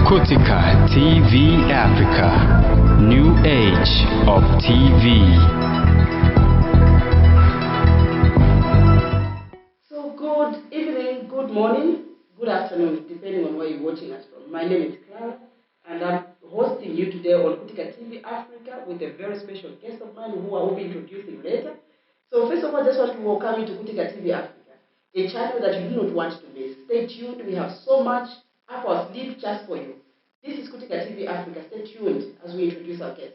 Kutika TV Africa, New Age of TV. So good evening, good morning, good afternoon, depending on where you're watching us from. My name is Clara, and I'm hosting you today on Kutika TV Africa with a very special guest of mine who I will be introducing later. So first of all, I just want to welcome you to Kutika TV Africa, a channel that you do not want to miss. Stay tuned, we have so much up our sleeve just for you. This is Kutika TV Africa. Stay tuned as we introduce our guest.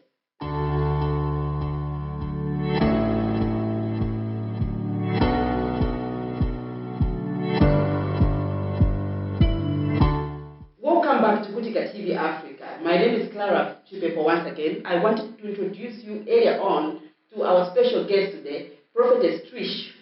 Welcome back to Kutika TV Africa. My name is Clara Chibuye once again. I wanted to introduce you earlier on to our special guest today, prophetess Trish.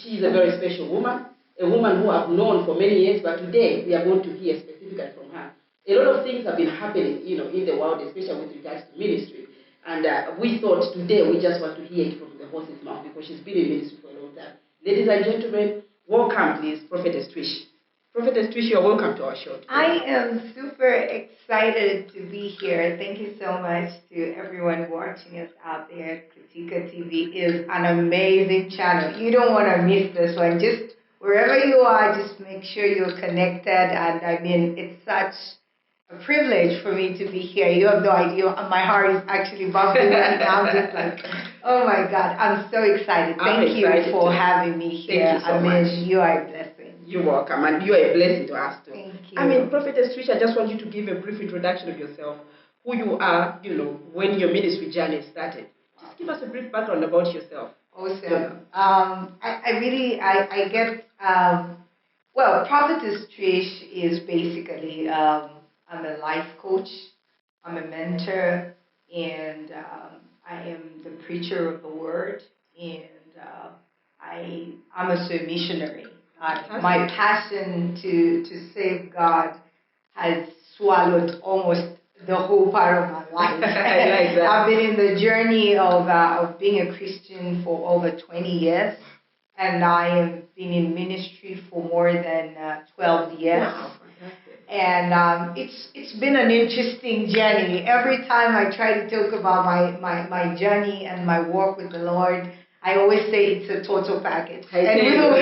She is a very special woman, a woman who I've known for many years, but today we are going to hear specifically from her. A lot of things have been happening, in the world, especially with regards to ministry. And we thought today we just want to hear it from the horse's mouth because she's been in ministry for a long time. Ladies and gentlemen, welcome, please, prophetess Trish. Prophetess Trish, you're welcome to our show today. I am super excited to be here. Thank you so much to everyone watching us out there. Kutika TV is an amazing channel. You don't want to miss this one. Just wherever you are, just make sure you're connected. And I mean, it's such a privilege for me to be here. You have no idea. My heart is actually bumping right now. I'm just like, oh my God, I'm so excited. Thank you for having me here. Thank you so much. You are a blessing. You're welcome, and you are a blessing to us too. Thank you. I mean, prophetess Trish, I just want you to give a brief introduction of yourself, who you are, when your ministry journey started. Just give us a brief background about yourself. Awesome. Well, prophetess Trish is basically, I'm a life coach, I'm a mentor, and I am the preacher of the word, and I'm a missionary. My passion to save God has swallowed almost the whole part of my life. I like that. I've been in the journey of being a Christian for over 20 years, and I have been in ministry for more than 12 years. Wow. And it's been an interesting journey. Every time I try to talk about my journey and my walk with the Lord, I always say it's a total package. And we will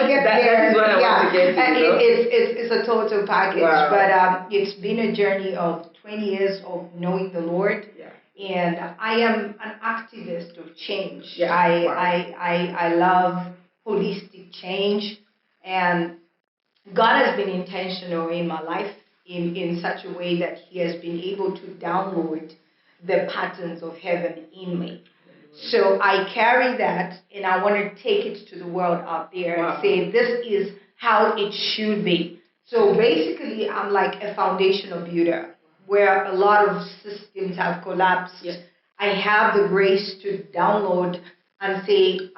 get there. That is what I want to get to. It's a total package. Wow. But it's been a journey of 20 years of knowing the Lord. Yeah. And I am an activist of change. Yeah. I love holistic change. And God has been intentional in my life in such a way that He has been able to download the patterns of heaven in me. So I carry that, and I want to take it to the world out there and say, this is how it should be. So basically, I'm like a foundational builder, where a lot of systems have collapsed. Yes. I have the grace to download and say,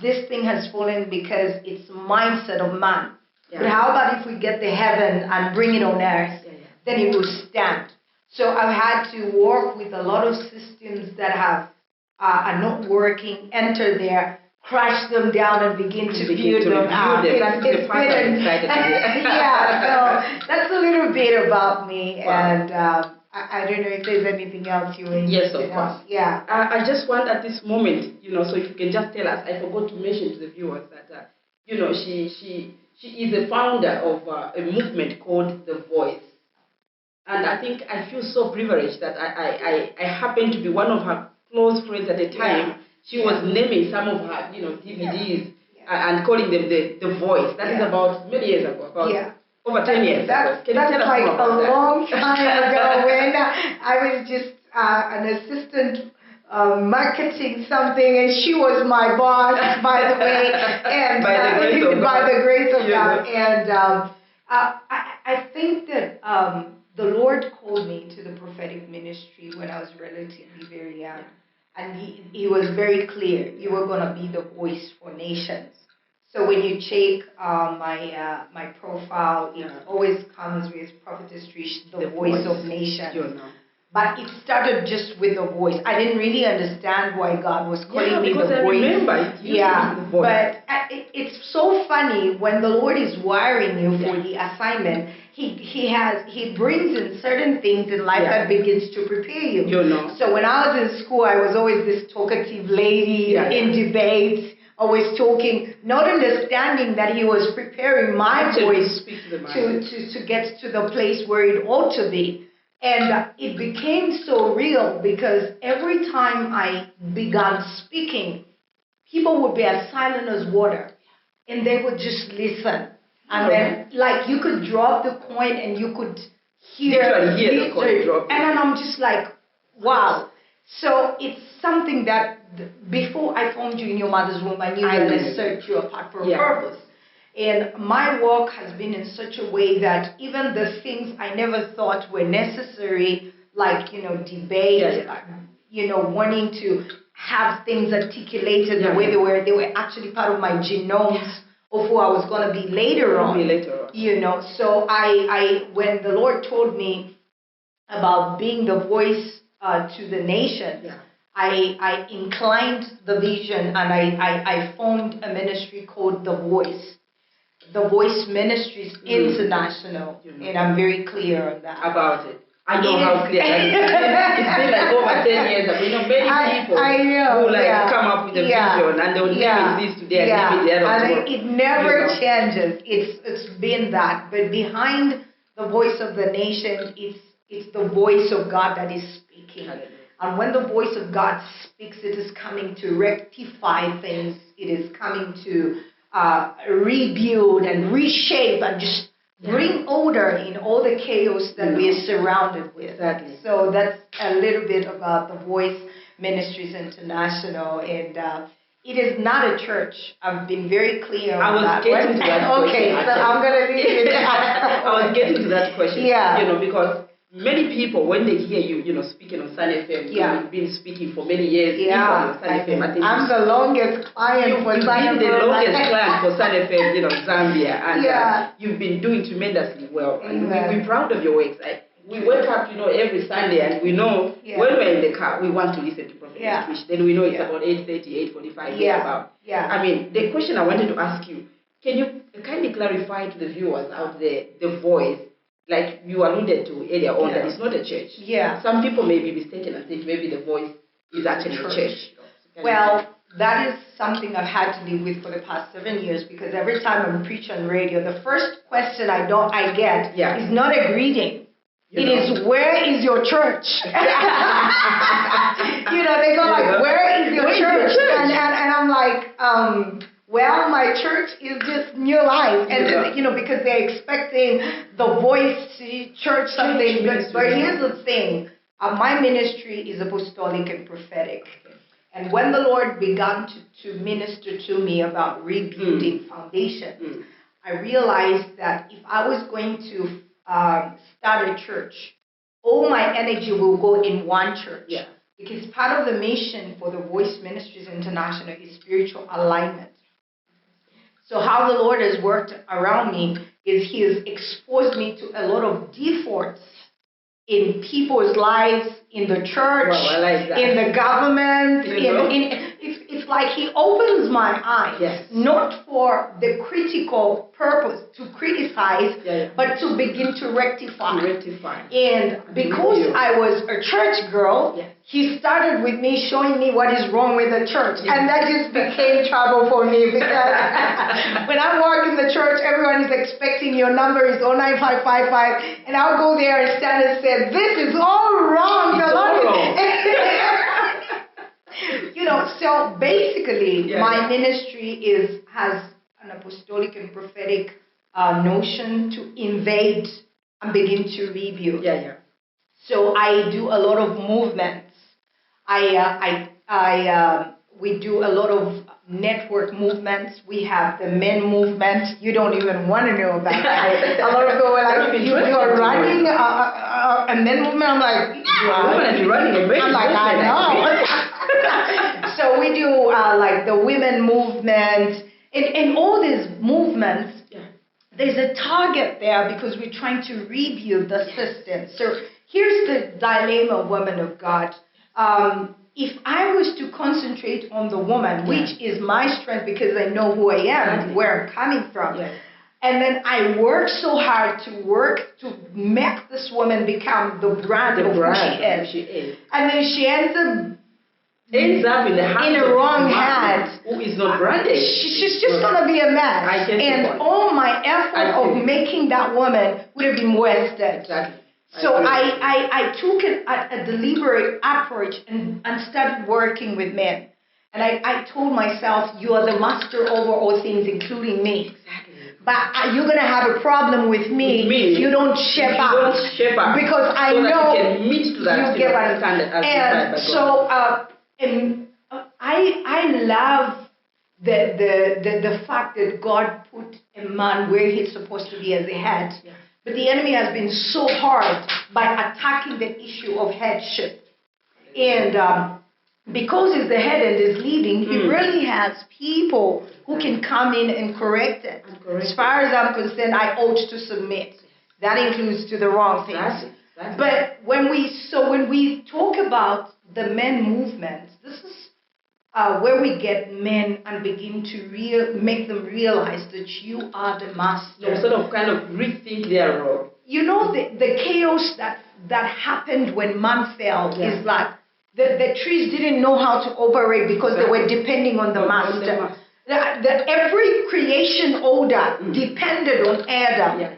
this thing has fallen because it's the mindset of man. Yeah. But how about if we get to heaven and bring it on earth? Then it will stand. So I've had to work with a lot of systems that are not working, enter there, crash them down, and begin to build them out. Yeah, so that's a little bit about me. Wow. And I don't know if there's anything else you want to Yes, of course. Yeah. I just want at this moment, so if you can just tell us, I forgot to mention to the viewers that, she is a founder of a movement called The Voice. And I think I feel so privileged that I happen to be one of her close friends at the time. Yeah. She was naming some of her, DVDs and calling them the Voice. That is about many years ago, about over 10 years ago. Can you tell us like a long time ago when I was just an assistant marketing something, and she was my boss, by the way, and by the grace of God. And I think that the Lord called me to the prophetic ministry when I was relatively very young. And he was very clear, you were going to be the voice for nations. So when you check my profile, it always comes with Prophetess Trish, the voice of nations. But it started just with the voice. I didn't really understand why God was calling me the voice. The voice. But it's so funny when the Lord is wiring you for the assignment, he brings in certain things in life that begins to prepare you. You know. So when I was in school, I was always this talkative lady in debates, always talking, not understanding that he was preparing my voice to get to the place where it ought to be. And it became so real because every time I began speaking, people would be as silent as water, and they would just listen. And then, like, you could drop the coin and you could hear the coin dropping. And then I'm just like, wow. So it's something that before I formed you in your mother's womb, I knew that I set you apart for a purpose. And my walk has been in such a way that even the things I never thought were necessary, like, debate, wanting to have things articulated the way they were actually part of my genomes of who I was going to be later on. So I when the Lord told me about being the voice to the nations, I inclined the vision and I formed a ministry called The Voice. The Voice Ministries International, and I'm very clear on that. About it. I know how clear that is. It's been like over 10 years ago. Many people who come up with a vision and they'll name it this today and name it the other tomorrow. It never changes. It's been that. But behind the voice of the nation, it's the voice of God that is speaking. And when the voice of God speaks, it is coming to rectify things. It is coming to rebuild and reshape and just bring order in all the chaos that we are surrounded with. Exactly. So that's a little bit about the Voice Ministries International, and it is not a church. I've been very clear on that. I was getting to that question. Okay, so I'm going to leave it. I was getting to that question. Yeah. Because many people, when they hear you, speaking on Sun FM, you've been speaking for many years. Yeah, Sun FM, I'm the longest client for Sun FM. You've been the longest client for Sun FM, Zambia, and you've been doing tremendously well. And we're proud of your works. We wake up, every Sunday, and we know when we're in the car, we want to listen to prophetess Trish. Then we know it's about 8:30, 8:45. I mean, the question I wanted to ask you, can you kindly clarify to the viewers out there the voice? Like you alluded to earlier on, that it's not a church. Yeah. Some people may be mistaken and think maybe the voice is actually a church. Well, that is something I've had to live with for the past 7 years, because every time I'm preaching on radio, the first question I get is not a greeting. It is, where is your church? They go like, where is your church? And I'm like, well, my church is just New Life, and because they're expecting the voice church something. But here's the thing: my ministry is apostolic and prophetic. And when the Lord began to minister to me about rebuilding foundation, I realized that if I was going to start a church, all my energy will go in one church. Yeah. Because part of the mission for the Voice Ministries International is spiritual alignment. So how the Lord has worked around me is He has exposed me to a lot of defaults in people's lives, in the church, in the government. It's like He opens my eyes, not for the critical purpose to criticize, but to begin to rectify. And because I was a church girl, He started with me showing me what is wrong with the church. And that just became trouble for me, because when I walk in the church, everyone is expecting your number is 09555, and I'll go there and stand and say, this is all wrong. So basically, my ministry has an apostolic and prophetic notion to invade and begin to rebuild. So I do a lot of movements. We do a lot of network movements. We have the men movement. You don't even want to know about that. A lot of people are like, you are running a men movement. I'm like, you're running a men movement. I'm like, I know. So we do like the women movement and all these movements. There's a target there because we're trying to rebuild the system. So here's the dilemma, woman of God. If I was to concentrate on the woman, which is my strength because I know who I am and where I'm coming from, And then I work so hard to make this woman become the brand of who she is. And then she ends up in the hands in the wrong hands. Who is not branded. She's just gonna be a mess. And all my effort of making that woman would have been wasted. Exactly. So I took a deliberate approach and started working with men. And I told myself, you are the master over all things, including me. Exactly. But you're going to have a problem with me if you don't shape up. Because I know you can meet to that standard as defined by God. I love the fact that God put a man where he's supposed to be as a head. Yeah. But the enemy has been so hard by attacking the issue of headship. And because he's the head and is leading, he really has people who can come in and correct it. As far as I'm concerned, I ought to submit. That includes to the wrong things. But when we talk about the men movement, this is where we get men and begin to make them realize that you are the master. Sort of kind of rethink their role. You know, the chaos that happened when man fell is like the trees didn't know how to operate because they were depending on the master. Every creation order depended on Adam. Yeah.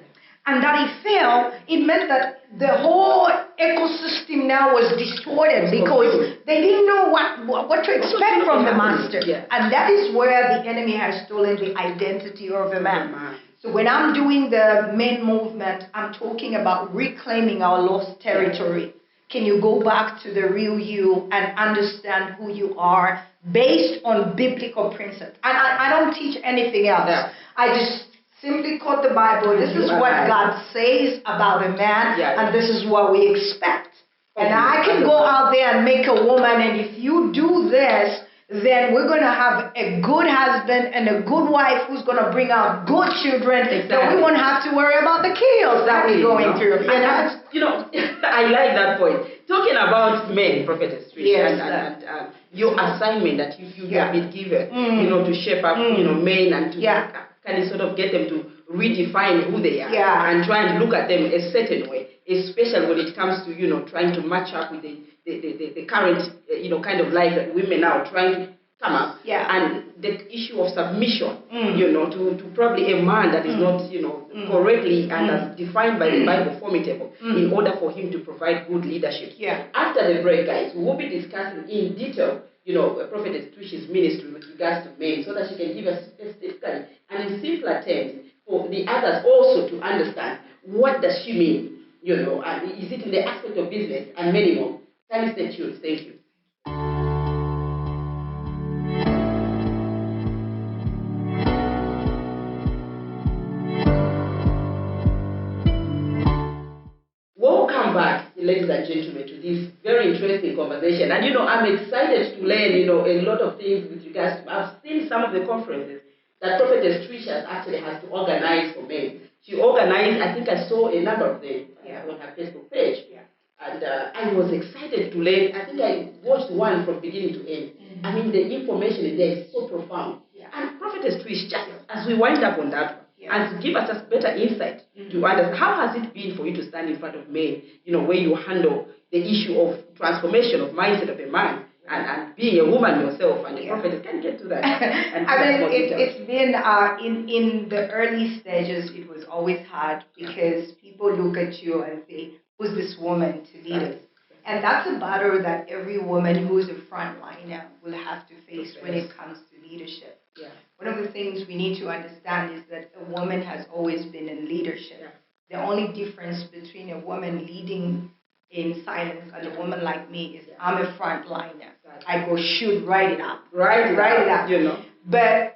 And that he fell, it meant that the whole ecosystem now was distorted because they didn't know what to expect from the master. Yeah. And that is where the enemy has stolen the identity of a man. So when I'm doing the men movement, I'm talking about reclaiming our lost territory. Can you go back to the real you and understand who you are based on biblical principles? And I don't teach anything else. Yeah. I just simply quote the Bible. This is what God says about a man, and this is what we expect. And I can go out there and make a woman, and if you do this, then we're going to have a good husband and a good wife who's going to bring out good children. Then we won't have to worry about the chaos that we're going through. I like that point. Talking about men, prophetess Trish, and your assignment that you have been given, to shape up, men and to kind of sort of get them to redefine who they are and try and look at them a certain way, especially when it comes to, trying to match up with the current, kind of life that women are trying to come up. Yeah. And the issue of submission, to probably a man that is not, correctly and as defined by the Bible formidable in order for him to provide good leadership. Yeah. After the break, guys, we will be discussing in detail, Prophetess Trish's ministry with regards to men so that she can give us specifically and in simpler terms for the others also to understand what does she mean, and is it in the aspect of business and many more. Kindly stay tuned. Thank you. Welcome back, ladies and gentlemen, to this very interesting conversation. And I'm excited to learn, a lot of things with regards to, I've seen some of the conferences that Prophetess Trish actually has to organize for men. She organized, I think I saw a number of them on her Facebook page. Yeah. And I was excited to learn. I think I watched one from beginning to end. I mean, the information in there is so profound. Yeah. And Prophetess Trish, just as we wind up on that one, and to give us a better insight to understand, how has it been for you to stand in front of men, where you handle the issue of transformation of mindset of a man and being a woman yourself, and the prophetess can get to that. It's been in the early stages, it was always hard because people look at you and say, who's this woman to lead us? And that's a battle that every woman who's a frontliner will have to face when it comes to leadership. Yeah. One of the things we need to understand is that a woman has always been in leadership. Yeah. The only difference between a woman leading in silence and a woman like me is I'm a frontliner. I go shoot, write it up. Write it up. But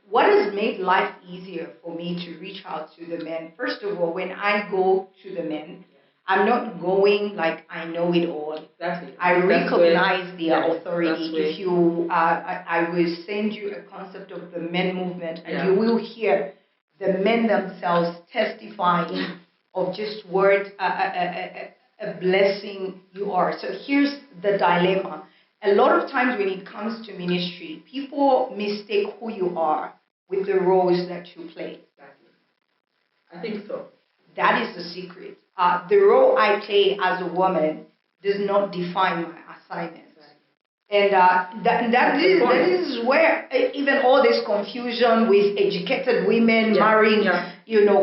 what has made life easier for me to reach out to the men? First of all, when I go to the men, I'm not going like I know it all. I recognize their authority. If you, I will send you a concept of the men movement, and you will hear the men themselves testifying of just words, a blessing you are. So here's the dilemma. A lot of times when it comes to ministry, people mistake who you are with the roles that you play. I think so. That is the secret. The role I play as a woman does not define my assignment. And that is where even all this confusion with educated women marrying,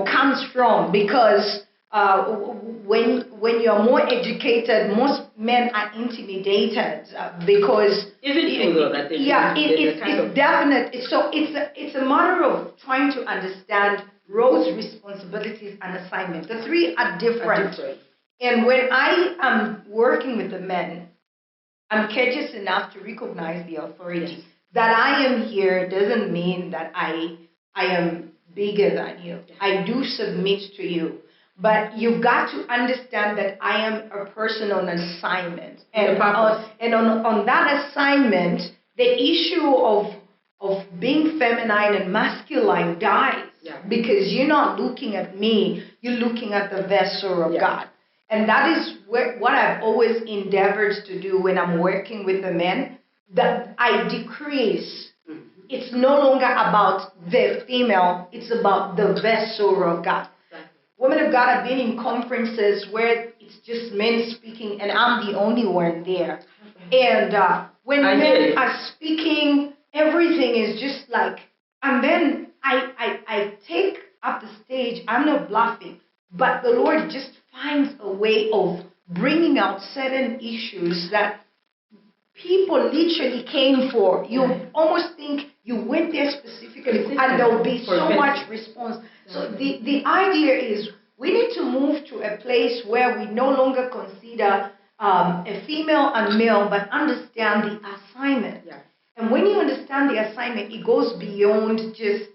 comes from. Because when you're more educated, most men are intimidated because is it true though that they it's definite. So it's a matter of trying to understand roles, responsibilities, and assignments. The three are different. And when I am working with the men, I'm courteous enough to recognize the authority. Yes. That I am here doesn't mean that I am bigger than you. I do submit to you. But you've got to understand that I am a person on assignment. And on that assignment, the issue of being feminine and masculine dies. Yeah. Because you're not looking at me, you're looking at the vessel of God. And that is what I've always endeavored to do when I'm working with the men, that I decrease. Mm-hmm. It's no longer about the female, it's about the vessel of God. Exactly. Women of God have been in conferences where it's just men speaking and I'm the only one there. And when men are speaking, everything is just like, and then I take up the stage, I'm not bluffing, but the Lord just finds a way of bringing out certain issues that people literally came for. You almost think you went there specifically and there will be so much response. So the idea is we need to move to a place where we no longer consider a female and male, but understand the assignment. Yeah. And when you understand the assignment, it goes beyond just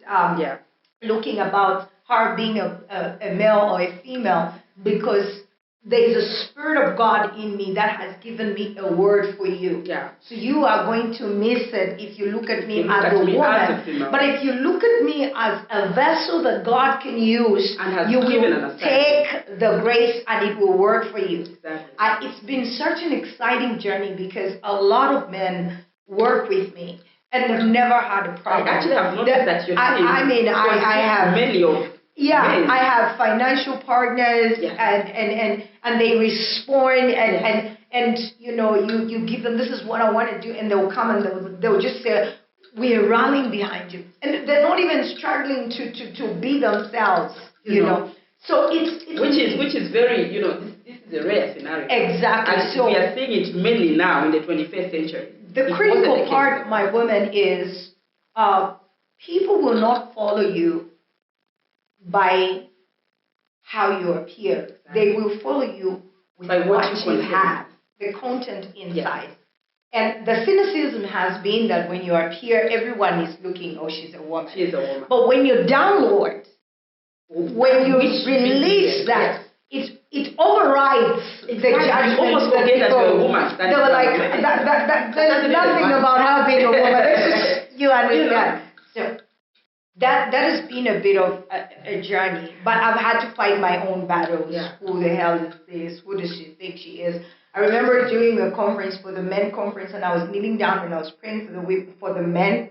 looking about her being a male or a female, because there is a Spirit of God in me that has given me a word for you. Yeah. So you are going to miss it if you look at me as a woman. But if you look at me as a vessel that God can use, you will take the grace and it will work for you. Exactly. It's been such an exciting journey because a lot of men work with me and have never had a problem. I actually have noticed that you're I have many of. Yeah, I have financial partners, and they respond, and you give them, this is what I want to do, and they'll come and they'll just say, we are rallying behind you, and they're not even struggling to be themselves, you know. So it's which is very, this is a rare scenario. Exactly. And so we are seeing it mainly now in the 21st century. The critical part, my woman, is people will not follow you by how you appear. Exactly. They will follow you with what you have, the content inside. Yes. And the cynicism has been that when you appear, everyone is looking, oh, she's a woman. She's a woman. But when you download, when you release that, it overrides the judgment. You almost forget that you're a woman. They were like, there's nothing about her being a woman. You understand. So that has been a bit of a journey, but I've had to fight my own battles. Yeah. Who the hell is this? Who does she think she is? I remember doing a conference for the men conference, and I was kneeling down and I was praying for the men.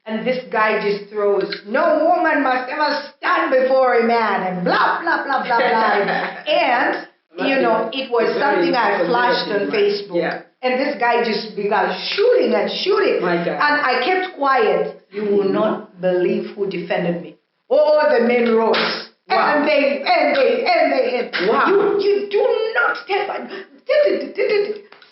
And this guy just throws, no woman must ever stand before a man, and blah, blah, blah, blah, blah. And, it was something I flashed on Facebook. Yeah. And this guy just began shooting and shooting. My God. And I kept quiet. You will not believe who defended me. All the men rose. Wow. And they. Wow. You do not step.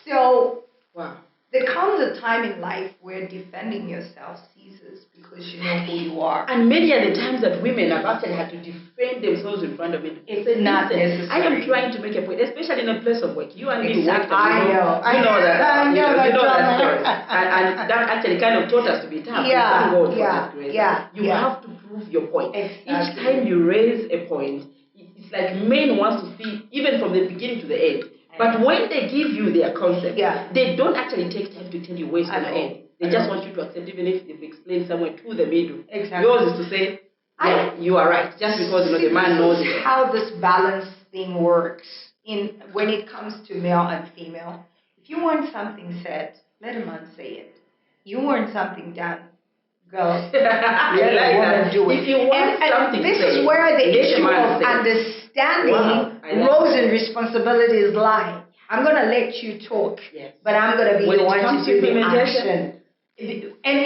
So, wow. There comes a time in life where defending yourself ceases because you know who you are. And many are the times that women have actually had to defend themselves in front of men. It's not necessary. I am trying to make a point, especially in a place of work. You and me work. I know that story. And that actually kind of taught us to be tough. Yeah. You have to prove your point. Exactly. Each time you raise a point, it's like men want to see, even from the beginning to the end. But when they give you their concept, they don't actually take time to tell you where it's going to end. They just want you to accept, even if they've explained somewhere to the middle. Exactly. Yours is to say, you are right, just because the man knows it. How this balance thing works when it comes to male and female. If you want something said, let a man say it. You want something done, girl, I let like a woman that. do it. If you want And something this said, is where the let a issue man of say. understanding Wow, I like roles that. and responsibilities lie. I'm going to let you talk, Yes. but I'm going to be When the it one to comes to do the implementation. action. And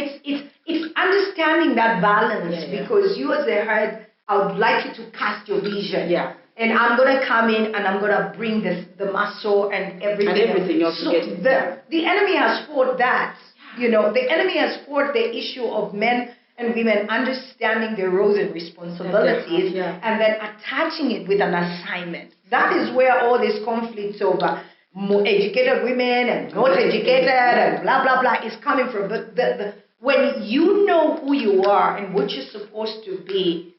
it's understanding that balance, because you as a head, I would like you to cast your vision. Yeah. And I'm going to come in and I'm going to bring the muscle and everything. And everything else So to get it done. the enemy has fought that. You know, the enemy has fought the issue of men and women understanding their roles and responsibilities, and then attaching it with an assignment. That is where all these conflicts over more educated women and not educated and blah, blah, blah is coming from. But when you know who you are and what you're supposed to be,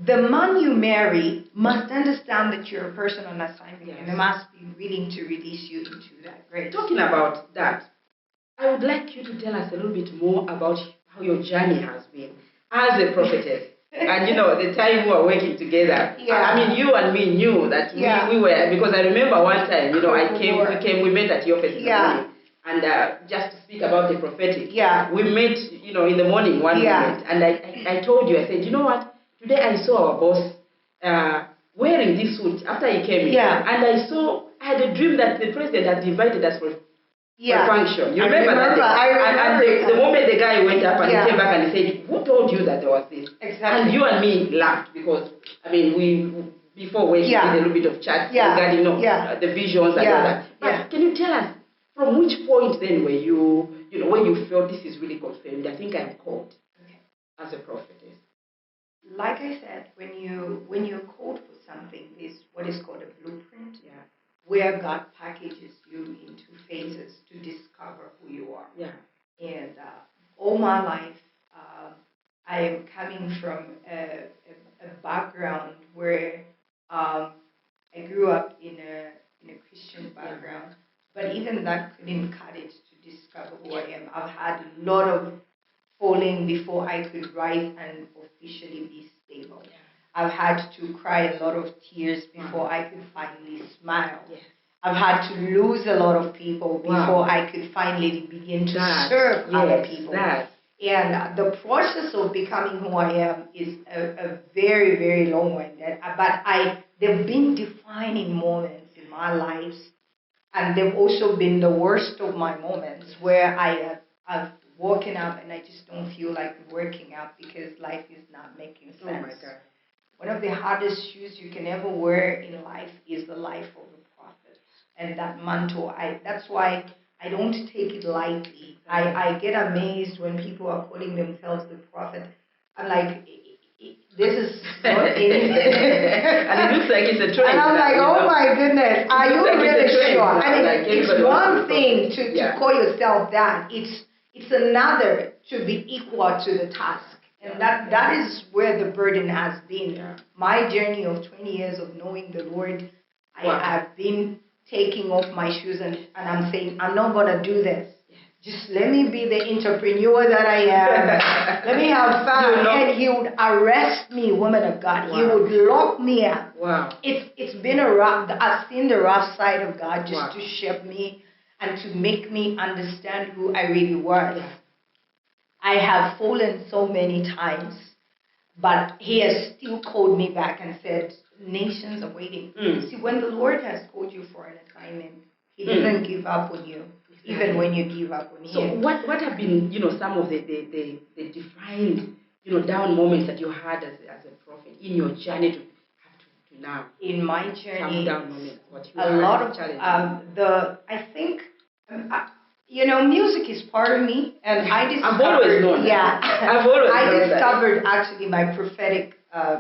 the man you marry must understand that you're a person on assignment, and they must be willing to release you into that grace. Talking about that, I would like you to tell us a little bit more about how your journey has been as a prophetess. And you know, the time we were working together, I mean, you and me knew that we were, because I remember one time, you know, we met at your office in the morning, and just to speak about the prophetic, we met, you know, in the morning one moment, and I told you, I said, you know what, today I saw our boss wearing this suit after he came in, and I had a dream that the president had invited us for function. You remember that? I remember. And the moment the guy went up and he came back and he said, "Who told you that there was this?" Exactly. And you and me laughed because, I mean, we before we did a little bit of chat regarding the visions and all that. But can you tell us from which point then were you, you know, when you felt this is really confirmed? I think I'm called as a prophetess. Like I said, when you're called for something, there's what is called a blueprint. Where God packages you into phases to discover who you are. And all my life, I am coming from a background where I grew up in a Christian background, but even that couldn't cut it to discover who I am. I've had a lot of falling before I could rise and officially be stable. I've had to cry a lot of tears before I could finally smile. I've had to lose a lot of people before I could finally begin to serve other people. And the process of becoming who I am is a very, very long one. But there have been defining moments in my life, and they've also been the worst of my moments where I've woken up and I just don't feel like working out because life is not making sense. Oh my God. One of the hardest shoes you can ever wear in life is the life of a prophet. And that mantle, that's why I don't take it lightly. I get amazed when people are calling themselves the prophet. I'm like, this is not anything. And it looks like it's a trend. And I'm like, oh my goodness, are you really sure? I mean, like it's one thing to call yourself that. It's another to be equal to the task. And that is where the burden has been. My journey of 20 years of knowing the Lord, I've been taking off my shoes and I'm saying, I'm not going to do this. Just let me be the entrepreneur that I am. Let me have fun. And he would arrest me, woman of God. He would lock me up. It's been a rough, I've seen the rough side of God just to shape me and to make me understand who I really was. I have fallen so many times, but he has still called me back and said, nations are waiting. See, when the Lord has called you for an assignment, he doesn't give up on you, even when you give up on him. So what have been, you know, some of the defined, you know, down moments that you had as a prophet in your journey to now? In my journey, some down moments, what you a lot of I think, you know, music is part of me, and I discovered. I've always known that. I've always known discovered actually my prophetic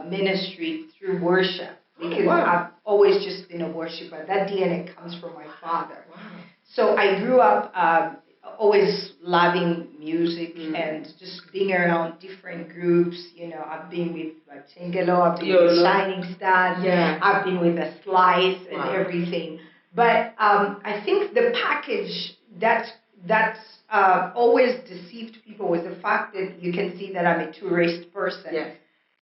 ministry through worship, because I've always just been a worshiper. That DNA comes from my father. So I grew up always loving music and just being around different groups. You know, I've been with Chengelo, I've been with Shining Stars, I've been with the Slice and everything. But I think the package that's always deceived people was the fact that you can see that I'm a tourist person.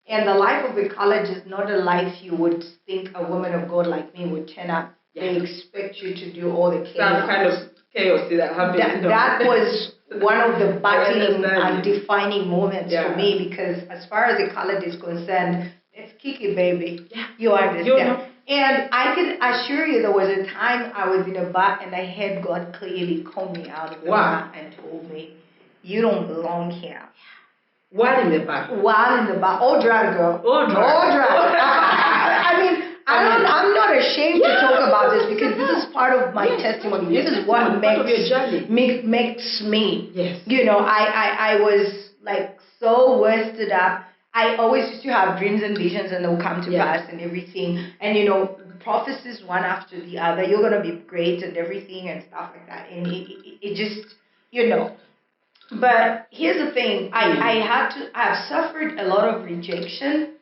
And the life of a college is not a life you would think a woman of God like me would turn up. They expect you to do all the chaos. Some kind of chaos that happens. That was one of the battling and you. defining moments for me, because as far as the colored is concerned, it's Kiki, baby. Yeah. You understand? You know. And I can assure you there was a time I was in a bar and I heard God clearly call me out of the bar and told me, you don't belong here. While in the bar? While in the bar. All drunk, girl. All drunk. All drunk. I mean, I'm not ashamed to talk about this because this is part of my testimony. This is what makes me. Yes. You know, I was like so wasted up. I always used to have dreams and visions and they'll come to pass and everything. And you know, prophecies one after the other. You're going to be great and everything and stuff like that. And it just, you know. But here's the thing. I've suffered a lot of rejection.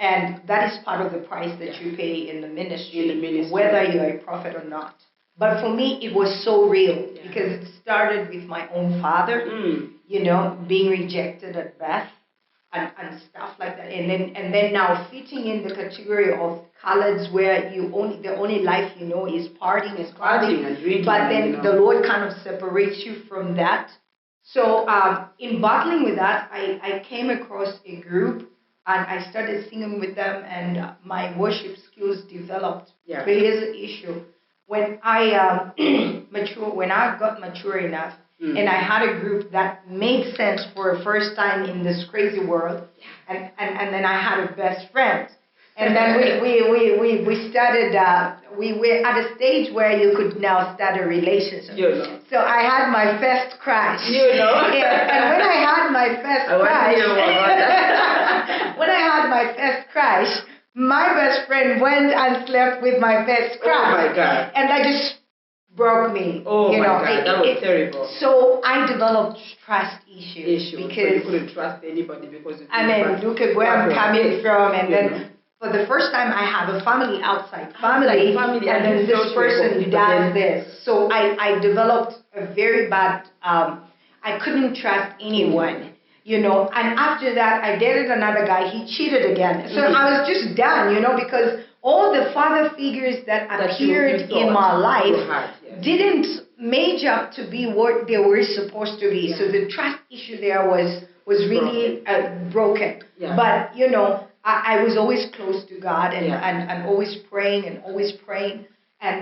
And that is part of the price that you pay in the ministry, whether you're a prophet or not. But for me, it was so real because it started with my own father, you know, being rejected at birth and stuff like that. And then now fitting in the category of coloreds where the only life you know is partying and drinking. But then the Lord kind of separates you from that. So in battling with that, I came across a group. And I started singing with them, and my worship skills developed. Yeah. But here's the issue: when I when I got mature enough, and I had a group that made sense for a first time in this crazy world, and then I had a best friend, and then we started. We were at a stage where you could now start a relationship. You know. So I had my first crush. You know. And when I had my first crush, when I had my first crush, my best friend went and slept with my first crush. Oh my God. And that just broke me. Oh my God, that was terrible. So I developed trust issues because you couldn't trust anybody because look at where I'm coming from, and then. For the first time, I have a family outside family, and then this person does this. So I developed a very bad, I couldn't trust anyone, you know. And after that, I dated another guy. He cheated again. So I was just done, you know, because all the father figures that appeared in my life didn't major up to be what they were supposed to be. So the trust issue there was really broken. Yeah. But, you know, I was always close to God and always praying. And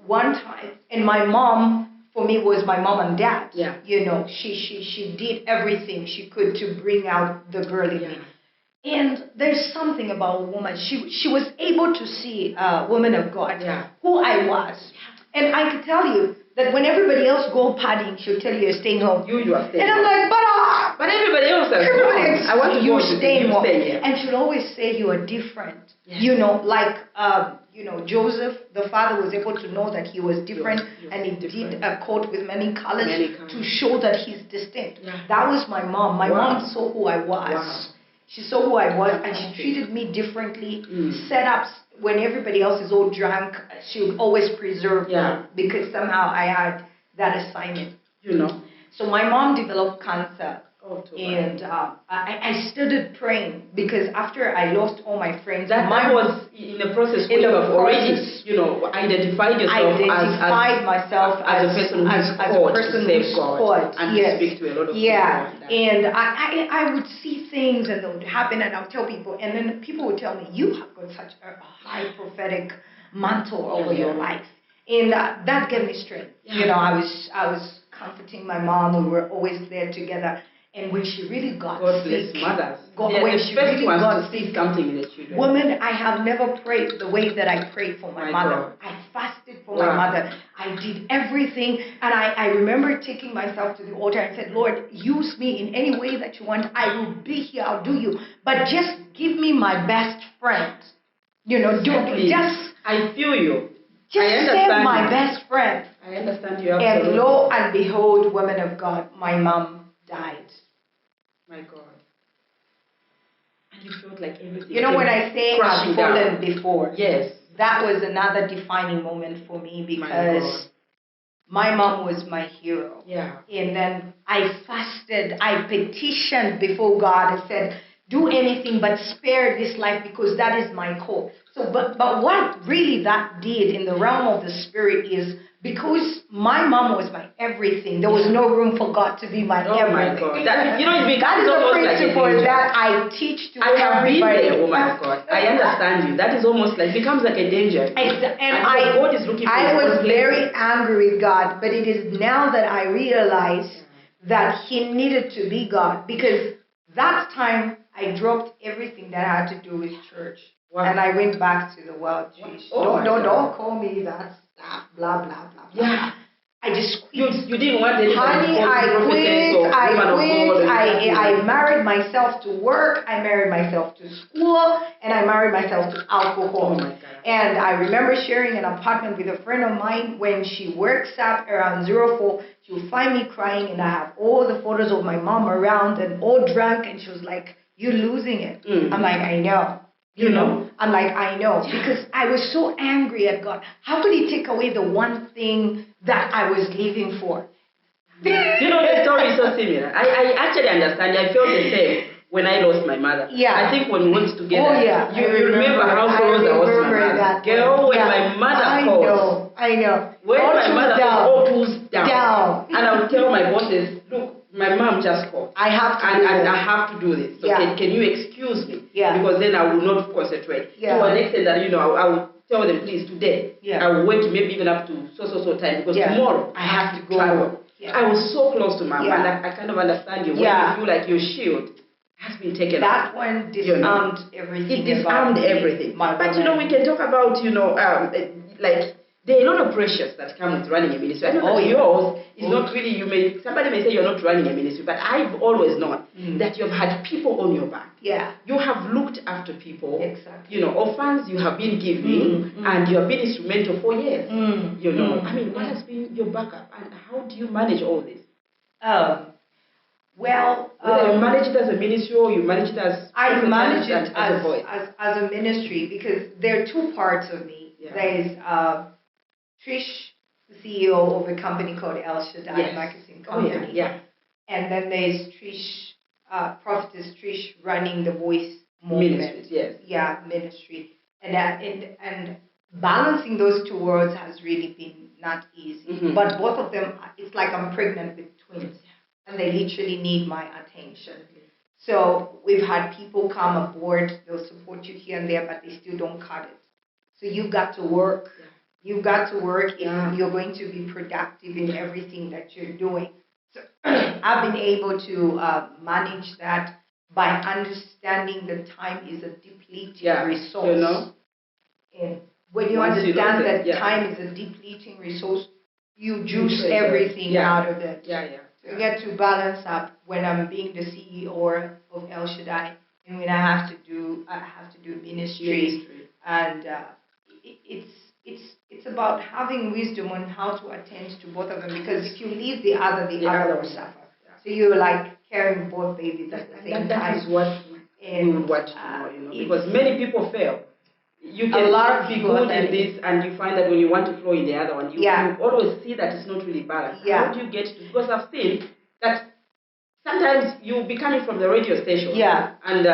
one time, and my mom, for me, was my mom and dad. Yeah. You know, she did everything she could to bring out the girl in me. And there's something about a woman. She was able to see a woman of God, who I was. And I could tell you that when everybody else go partying, she'll tell you you're staying home. You are staying home. And I'm like, but everybody else is home. I want you staying home. And she'll always say you are different. Yes. You know, like, you know, Joseph, the father was able to know that he was different, and he did a coat with many colors to show that he's distinct. Yeah. That was my mom. My mom saw who I was. Wow. She saw who I was, and she treated me differently. Setups, when everybody else is all drunk, she would always preserve me because somehow I had that assignment. You know. So my mom developed cancer. And I started praying because after I lost all my friends, that was in the process where you have already, you know, identified yourself myself as a person who's called and speak to a lot of people. And I would see things and they would happen, and I would tell people, and then people would tell me, you have got such a high prophetic mantle over your life, and that gave me strength. You know, I was comforting my mom. We were always there together. And when she really got sick, when she really got sick, something in the children. Woman, I have never prayed the way that I prayed for my mother. I fasted for my mother. I did everything, and I remember taking myself to the altar and said, Lord, use me in any way that you want. I will be here. I'll do you, but just give me my best friend. You know, just I feel you. Just save my best friend. I understand you. Absolutely. And lo and behold, woman of God, my mom died. My God. And you felt like everything. You know, when I say I've fallen before, that was another defining moment for me because my mom was my hero. Yeah. And then I fasted, I petitioned before God and said, do anything but spare this life because that is my call. So, but what really that did in the realm of the spirit is because my mom was my everything, there was no room for God to be my everything. My God. That, you know, that is a principle that I teach to I have been everybody. there, woman of God. I understand you. That is almost like, becomes like a danger. And God is looking for I was very angry with God, but it is now that I realize that He needed to be God, because that time I dropped everything that had to do with church. Wow. And I went back to the world. Don't call me that stuff, blah, blah, blah, blah. Yeah. I just quit. You didn't want anything. Honey, I quit. I married myself to work. I married myself to school. And I married myself to alcohol. Oh my God. And I remember sharing an apartment with a friend of mine. When she works up around 04, she'll find me crying. And I have all the photos of my mom around and all drunk. And she was like, "You're losing it." I'm like, "I know." You know, I'm like, I know, because I was so angry at God. How could He take away the one thing that I was living for? You know, the story is so similar. I actually understand. I felt the same when I lost my mother. Yeah. I think when we went together, you remember how close I was to my mother. Girl, when my mother called. I know. When my mother called, all tools down. And I would tell my bosses, look, my mom just called. I have to do this. So can you excuse me? Yeah. Because then I will not concentrate. Yeah. To an extent that, you know, I will tell them, please, today, I will wait maybe even up to so time, because tomorrow I have to go travel. Yeah. I was so close to my mom, and I kind of understand you. When you feel like your shield has been taken off. That one disarmed everything. It disarmed everything. But, you know, we can talk about, you know, like, there are a lot of pressures that come with running a ministry. I know that yours is not really, somebody may say you're not running a ministry, but I've always known that you've had people on your back. Yeah. You have looked after people. Exactly. You know, orphans you have been giving, and you have been instrumental for years. You know, I mean, what has been your backup, and how do you manage all this? Well, whether you manage it as a ministry or you manage it as... I manage it as a ministry, because there are two parts of me. Yeah. There is... Trish, the CEO of a company called El Shaddai Marketing Company. And then there's Trish, prophetess Trish, running the Voice movement. Ministry. And balancing those two worlds has really been not easy. But both of them, it's like I'm pregnant with twins. And they literally need my attention. So we've had people come aboard, they'll support you here and there, but they still don't cut it. So you've got to work. You've got to work if you're going to be productive in everything that you're doing. So I've been able to manage that by understanding that time is a depleting resource. You know? And when you understand that time is a depleting resource, you juice everything out of it. So you get to balance up when I'm being the CEO of El Shaddai, and when I have to do ministry. And it's about having wisdom on how to attend to both of them, because if you leave the other will suffer. So you're like carrying both babies at the same time. That is what we would want to know, you know, because many people fail. You can be good in this, and you find that when you want to flow in the other one, you always see that it's not really balanced. How do you get to? Because I've seen that sometimes you'll be coming from the radio station, and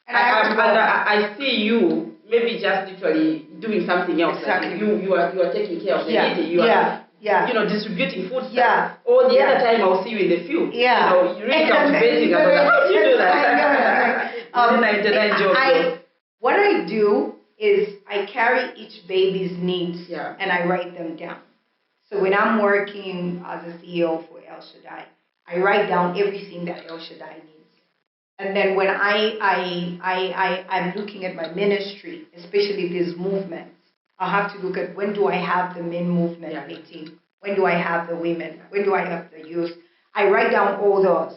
I see you maybe just literally doing something else. Exactly. Like you are taking care of the lady. You are you know, distributing food stuff. Or the other time I'll see you in the field. You know, you're really cultivating. How do you do that? What I do is I carry each baby's needs and I write them down. So when I'm working as a CEO for El Shaddai, I write down everything that El Shaddai needs. And then when I'm looking at my ministry, especially these movements, I have to look at when do I have the men movement meeting, when do I have the women, when do I have the youth. I write down all those.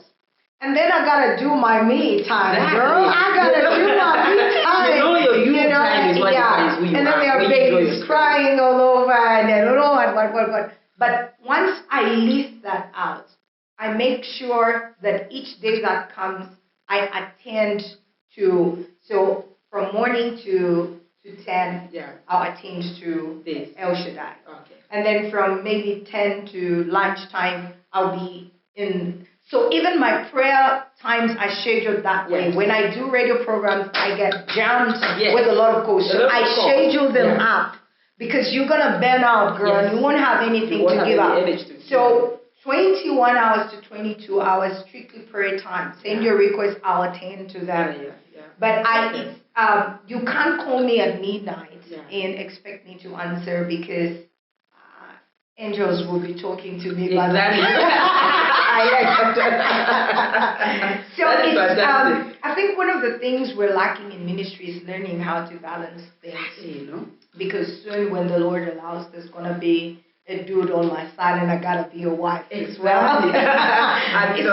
And then I gotta do my me time, girl. I gotta do my me time. You know your you time is what defines who you are. And then there are babies crying all over, and then what. But once I list that out, I make sure that each day that comes, I attend to, so from morning to 10, I'll attend to this El Shaddai. Okay. And then from maybe 10 to lunchtime, I'll be in So even my prayer times are scheduled that way. Yes. When I do radio programs, I get jammed Yes. with a lot of calls. So I schedule them up because you're going to burn out, girl, and you won't have anything to give up. So 21 hours to 22 hours, strictly prayer time. Send your request, I'll attend to them. But you can't call me at midnight and expect me to answer because angels will be talking to me. Exactly. So I think one of the things we're lacking in ministry is learning how to balance things. You know? Because soon when the Lord allows, there's going to be a dude on my side and I got to be a wife as well. It's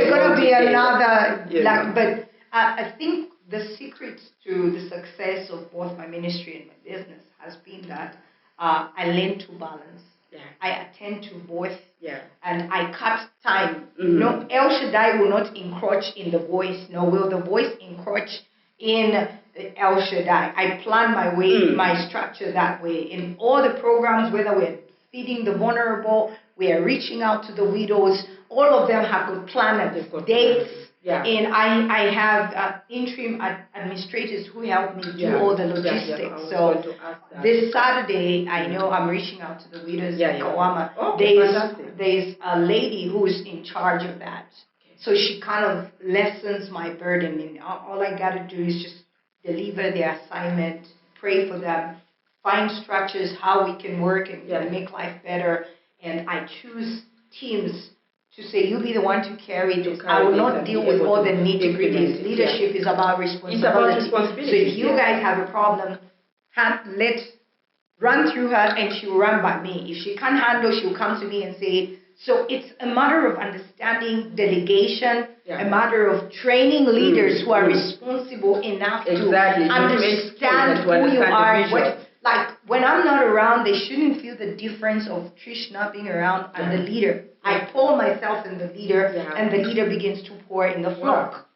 going to be another, but I think the secret to the success of both my ministry and my business has been that I learn to balance. I attend to both, and I cut time. No, El Shaddai will not encroach in the voice. No, will the voice encroach in El Shaddai? I plan my way, my structure that way. In all the programs, whether we're feeding the vulnerable, we are reaching out to the widows, all of them have got planners, dates. And I have interim administrators who help me do all the logistics. So this Saturday, I know I'm reaching out to the widows in Kawama. There's a lady who's in charge of that. So she kind of lessens my burden. And all I got to do is just deliver their assignment, pray for them, find structures, how we can work and make life better. And I choose teams to say, you be the one to carry this. I will not deal with all the nitty-gritties. Leadership is about responsibility. It's about responsibility. So if you guys have a problem, let's run through her and she'll run by me. If she can't handle, she'll come to me and say. So it's a matter of understanding delegation, a matter of training leaders who are responsible enough to understand who you are. Like, when I'm not around, they shouldn't feel the difference of Trish not being around and the leader. I pour myself in the leader, and the leader begins to pour in the flock.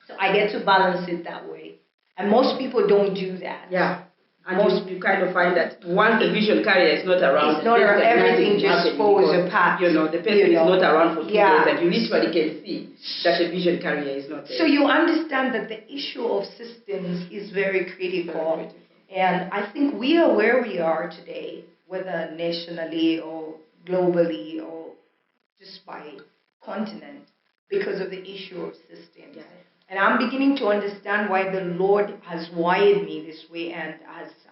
So I get to balance it that way. And most people don't do that. And you kind of find that once the vision carrier is not around, everything just falls apart. You know, the person is not around for 2 days, and you literally can see that the vision carrier is not there. So you understand that the issue of systems is very critical. And I think we are where we are today, whether nationally or globally or just by continent, because of the issue of systems. And I'm beginning to understand why the Lord has wired me this way and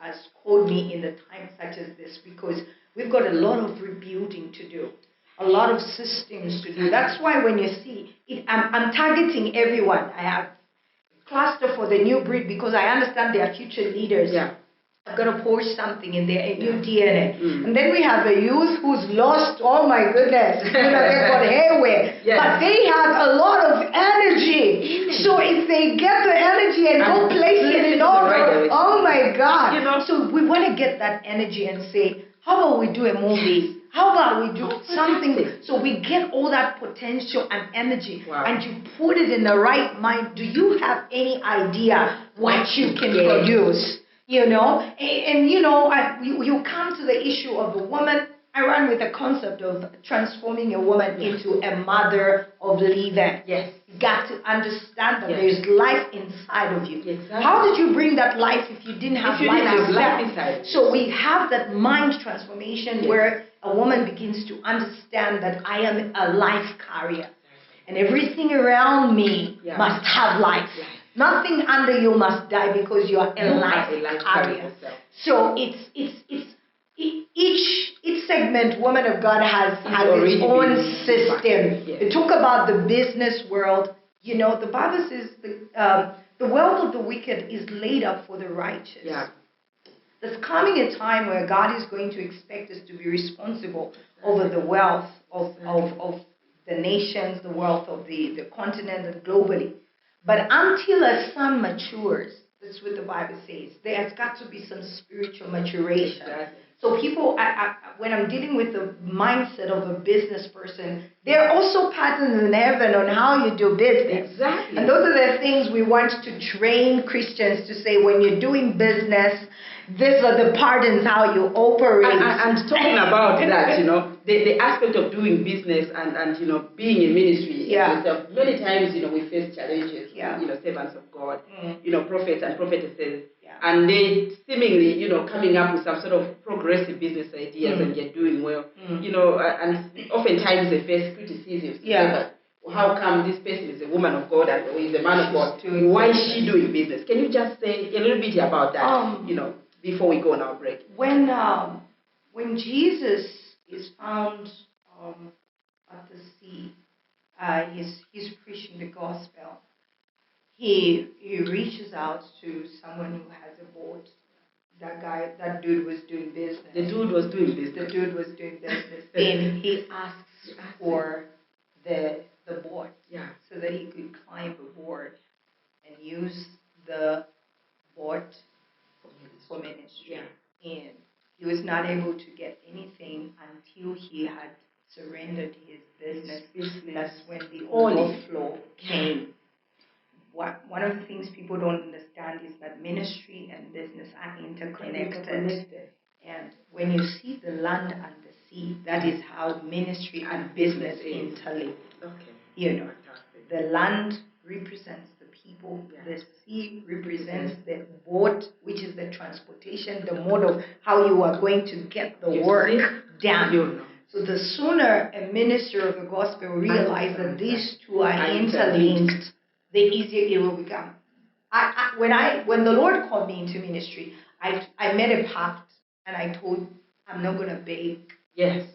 has called me in the time such as this, because we've got a lot of rebuilding to do, a lot of systems to do. That's why when you see it, I'm targeting everyone. I have cluster for the new breed because I understand they are future leaders. I've got to pour something in there, a new DNA. And then we have a youth who's lost, oh my goodness, they've got hairware. But they have a lot of energy. So if they get the energy and go place it in order, oh my God. So we want to get that energy and say, how about we do a movie? How about we do something so we get all that potential and energy and you put it in the right mind? Do you have any idea what you can produce? You know, and you know, you come to the issue of a woman. I run with the concept of transforming a woman into a mother of living. You got to understand that there's life inside of you. How did you bring that life if you didn't have life inside? So we have that mind transformation where a woman begins to understand that I am a life carrier. And everything around me must have life. Nothing under you must die because you are a life carrier. So each segment, Woman of God, has its own system. You talk about the business world. You know, the Bible says the wealth of the wicked is laid up for the righteous. There's coming a time where God is going to expect us to be responsible over the wealth of the nations, the wealth of the continent, and globally. But until a son matures, that's what the Bible says, there's got to be some spiritual maturation. So people, when I'm dealing with the mindset of a business person, there are also patterns in heaven on how you do business. And those are the things we want to train Christians to say, when you're doing business, These are the patterns how you operate. And talking about that, the aspect of doing business and being in ministry yourself, many times, we face challenges, servants of God, prophets and prophetesses, and they seemingly, coming up with some sort of progressive business ideas and they're doing well, and oftentimes they face criticism. How come this person is a woman of God and is a man of God? Why is she doing business? Can you just say a little bit about that, before we go on our break? When Jesus is found at the sea, he's preaching the gospel. He reaches out to someone who has a boat. That dude was doing business. The dude was doing business. And he asks for the board, so that he could climb aboard and use the board for ministry. And he was not able to get anything until he had surrendered his business. That's when the overflow came. One of the things people don't understand is that ministry and business are interconnected. And when you see the land and the sea, that is how ministry and business interlink. The land represents the people. The sea represents the boat, which is the transportation, the mode of how you are going to get the work done. So the sooner a minister of the gospel realizes that these two are interlinked, the easier it will become. When the Lord called me into ministry, I made a pact and I told, I'm not going to beg. Yes.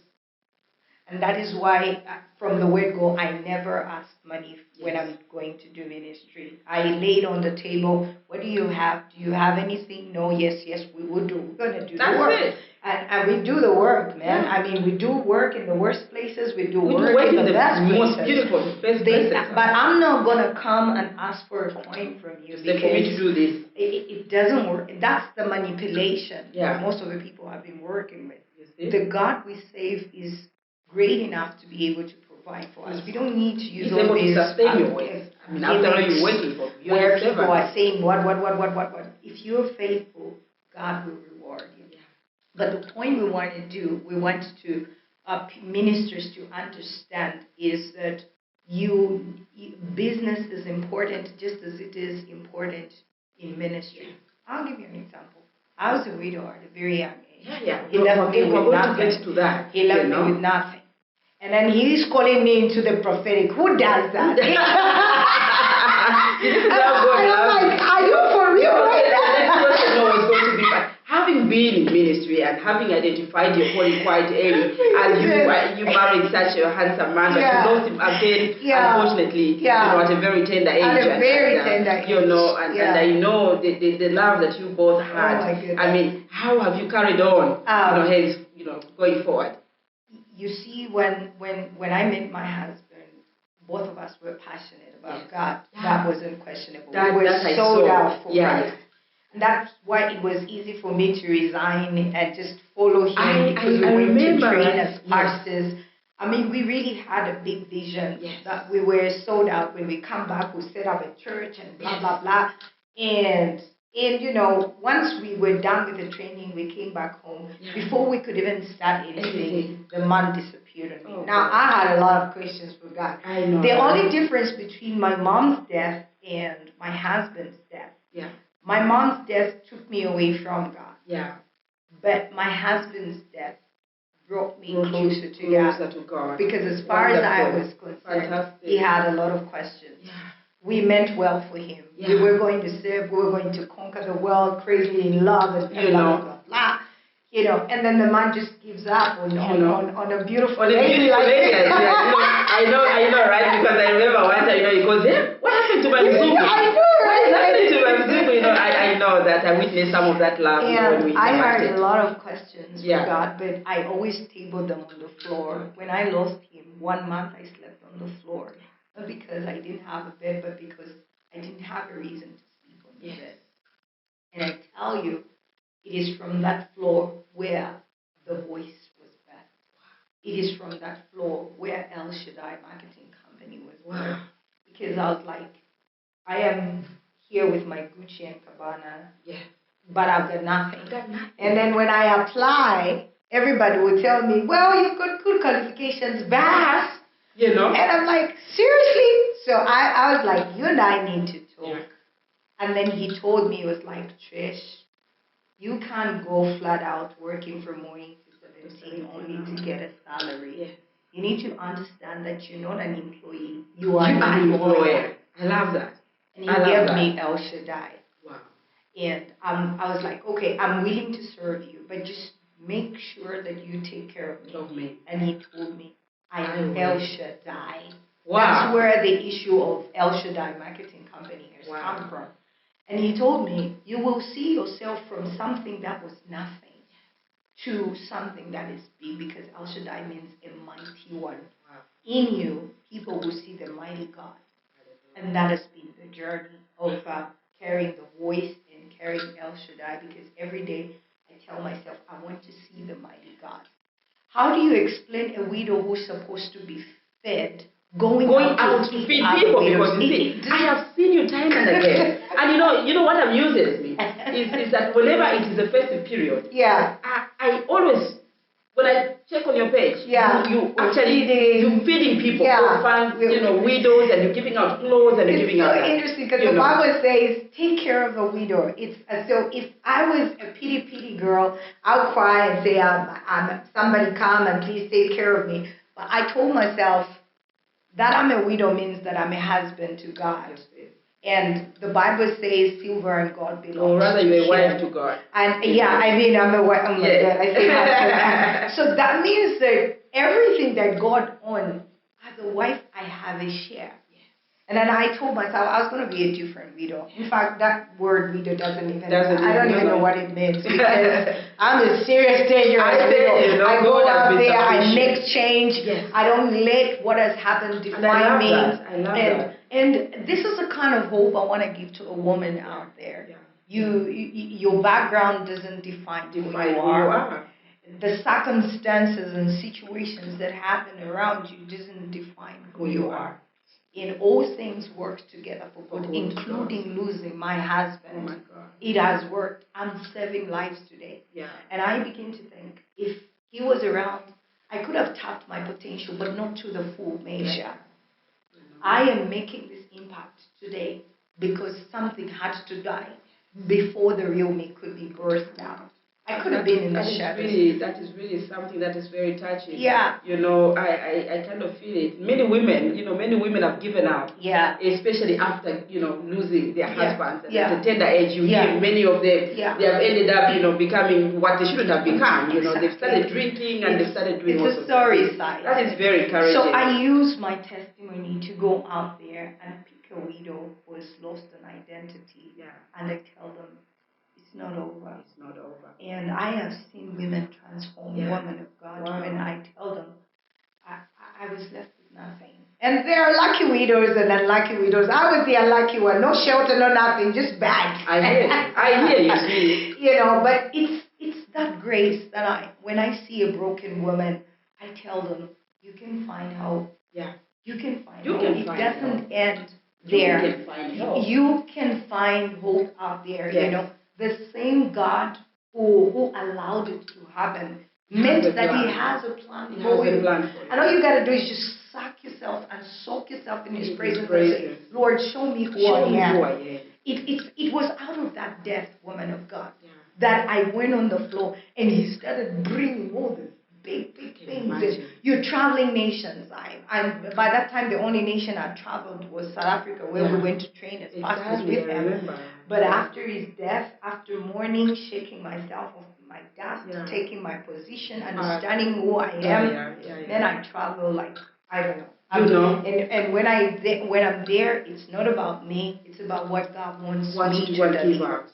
And that is why, from the word go, I never asked money when I'm going to do ministry. I laid on the table, what do you have? Do you have anything? No, yes, we will do. We're going to do the work. It. And we do the work, man. I mean, we do work in the worst places. We do work in the best most places. beautiful, best places. But I'm not going to come and ask for a coin from you. Because for me to do this. It doesn't work. That's the manipulation that most of the people have been working with. The God we save is great enough to be able to provide for us. We don't need to use all these sustain your ways. I mean, after all you're working for, where people are saying what. If you're faithful, God will reward you. But the point we want to do, we want to ministers to understand is that business is important just as it is important in ministry. I'll give you an example. I was a widow at a very young age. He left me with nothing. He left me with nothing. And then he's calling me into the prophetic. Who does that? I'm like, are you for real right now? Having been in ministry and having identified your calling quite early, and you married such a handsome man, but you lost him again, unfortunately, at a very tender age. At a very tender age. And I know the love that you both had. Oh my goodness. I mean, how have you carried on, going forward? You see, when I met my husband, both of us were passionate about God. That wasn't questionable. We were sold out for Christ. And that's why it was easy for me to resign and just follow him because we went to train as pastors. I mean, we really had a big vision that we were sold out. When we come back, we set up a church and blah, blah, blah. And once we were done with the training, we came back home. Before we could even start anything, the man disappeared on me. Now, I had a lot of questions for God. I know. The only difference between my mom's death and my husband's death, my mom's death took me away from God. But my husband's death brought me closer to God. Because as far as I was concerned, he had a lot of questions. We meant well for him. We were going to serve. We were going to conquer the world, crazy in love, and blah, blah, blah. And then the man just gives up on a beautiful lady. I know, right? Because I remember one time, he goes, what happened to my Mzuku? I know, right? What happened to my Mzuku? I know that. I witnessed some of that love. And I had a lot of questions for God, but I always tabled them on the floor. When I lost him, 1 month I slept on the floor. Not because I didn't have a bed, but because I didn't have a reason to sleep on the bed. And I tell you, it is from that floor where the voice was birthed. It is from that floor where El Shaddai Marketing Company was birthed. Because I was like, I am here with my Gucci and Cabana, but I've got nothing. I've got nothing. And then when I apply, everybody would tell me, well, you've got good qualifications, but, you know. and I'm like, seriously? So I was like, you and I need to talk. Yeah. And then he told me, he was like, Trish, you can't go flat out working from morning to 17 only to get a salary. Yeah. You need to understand that you're not an employee. You are an an employer. I love that. And he gave me El Shaddai. Wow. And I was like, okay, I'm willing to serve you, but just make sure that you take care of me. And he told me, I am El Shaddai. Wow. That's where the issue of El Shaddai Marketing Company has come from. And he told me, you will see yourself from something that was nothing to something that is big, because El Shaddai means a mighty one. Wow. In you, people will see the mighty God. And that has been the journey of carrying the voice and carrying El Shaddai, because every day I tell myself, I want to see the mighty God. How do you explain a widow who's supposed to be fed going out to feed people? Because you see, I have seen you time and again. And you know what amuses me is that whenever it is a festive period, I always, when I check on your page, you actually you're feeding people, orphans, widows, and you're giving out clothes, and you're giving out. It's so interesting, because the Bible says, take care of the widow. It's so if I was a pity girl, I would cry and say, I'm somebody come and please take care of me. But I told myself that I'm a widow means that I'm a husband to God. And the Bible says silver and gold belong to Him. You're a wife to God. And I'm a wife. Oh my God, I say husband. So that means that everything that God owns, as a wife, I have a share. And then I told myself I was going to be a different widow. In fact, that word widow I don't even know what it means, because I'm a serious, dangerous widow. I go out there, I make change. I don't let what has happened define me. I love that. And this is the kind of hope I want to give to a woman out there. Your background doesn't define who you are. The circumstances and situations that happen around you doesn't define who you are. And all things work together for good, including losing my husband. Oh my God. It has worked. I'm saving lives today. And I begin to think, if he was around, I could have tapped my potential, but not to the full measure. I am making this impact today because something had to die before the real me could be birthed out. I could have been in the shadows. That is really something that is very touching. Yeah. I kind of feel it. Many women have given up. Yeah. Especially after, losing their husbands. Yeah. At a tender age, you hear many of them, they have ended up, becoming what they shouldn't have become. They've started drinking and they've started doing It's a story side. That is very encouraging. So I use my testimony to go out there and pick a widow who has lost an identity. And I tell them, it's not over. It's not over. And I have seen women transform, women of God, when I tell them, I was left with nothing. And there are lucky widows and unlucky widows. I was the unlucky one. No shelter, no nothing, just bad. I hear you. But it's that grace that when I see a broken woman, I tell them, you can find hope. You can find hope. It doesn't end there. You can find hope. You can find hope out there, The same God who allowed it to happen meant that He has a plan for you. And all you got to do is just suck yourself and soak yourself in His presence and say, Lord, show me who I am. It was out of that death, woman of God, that I went on the floor and He started bringing all these big things. You're traveling nations. By that time, the only nation I traveled was South Africa, where we went to train as pastors with Him. But after His death, after mourning, shaking myself off my dust, taking my position, understanding who I am, then I travel like, I don't know. And when I'm there, it's not about me. It's about what God wants me to deliver.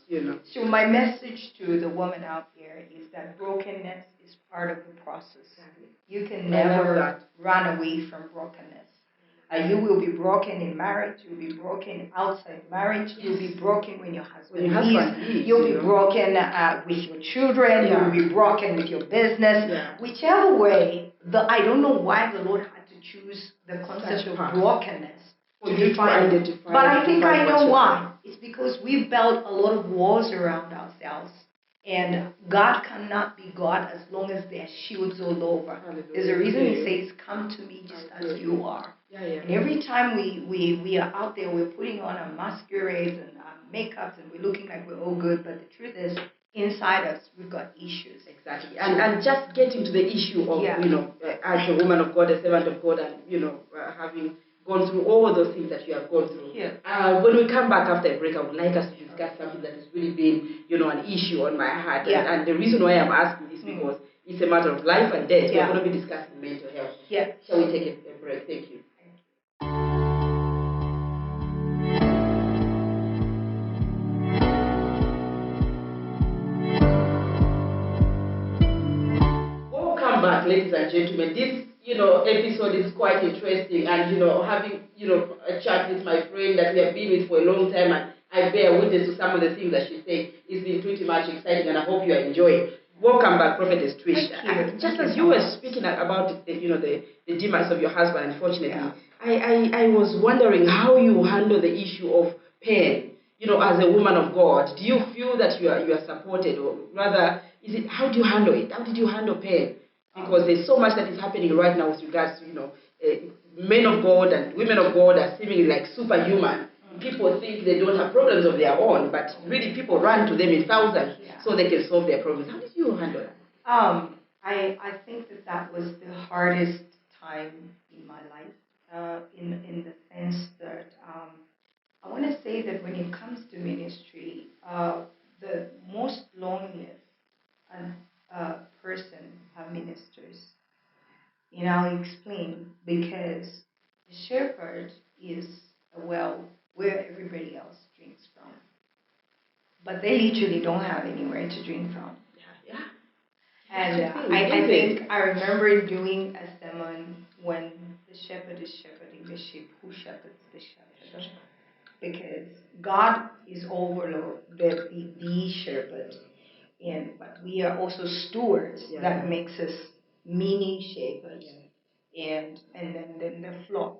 So my message to the woman out there is that brokenness is part of the process. You can never run away from brokenness. You will be broken in marriage. You'll be broken outside marriage. You'll be broken when your husband leaves. You'll be broken with your children. You'll be broken with your business. Whichever way, I don't know why the Lord had to choose the concept of brokenness to define it. But I think I know why. It's because we built a lot of walls around ourselves. And God cannot be God as long as there are shields all over. Hallelujah. There's a reason He says, come to me just as you are. And every time we are out there, we're putting on our masquerades and our makeups and we're looking like we're all good. But the truth is, inside us, we've got issues. Exactly. And just getting to the issue of, as a woman of God, a servant of God, and, having gone through all those things that you have gone through. When we come back after a break, I would like us to discuss something that has really been, an issue on my heart. And the reason why I'm asking is because it's a matter of life and death. We're going to be discussing mental health. Shall we take a break? Thank you. Welcome back, ladies and gentlemen. This episode is quite interesting, and having a chat with my friend that we have been with for a long time, and I bear witness to some of the things that she's saying. It's been pretty much exciting, and I hope you are enjoying. Welcome back, Prophetess Trish. Just as you were speaking about the demise of your husband, unfortunately, I was wondering how you handle the issue of pain. As a woman of God, do you feel that you are supported, or rather, how do you handle it? How did you handle pain? Because there's so much that is happening right now with regards to, men of God and women of God are seemingly like superhuman. People think they don't have problems of their own, but really people run to them in thousands so they can solve their problems. How did you handle that? I think that was the hardest time in my life, in the sense that I want to say that when it comes to ministry, the most loneliest person are ministers. I'll explain, because the shepherd is a well where everybody else drinks from. But they literally don't have anywhere to drink from. And I remember doing a sermon when the shepherd is shepherding the sheep. Who shepherds the shepherd? Because God is overlord, the shepherd. But we are also stewards. That makes us mini shepherds. And then the flock.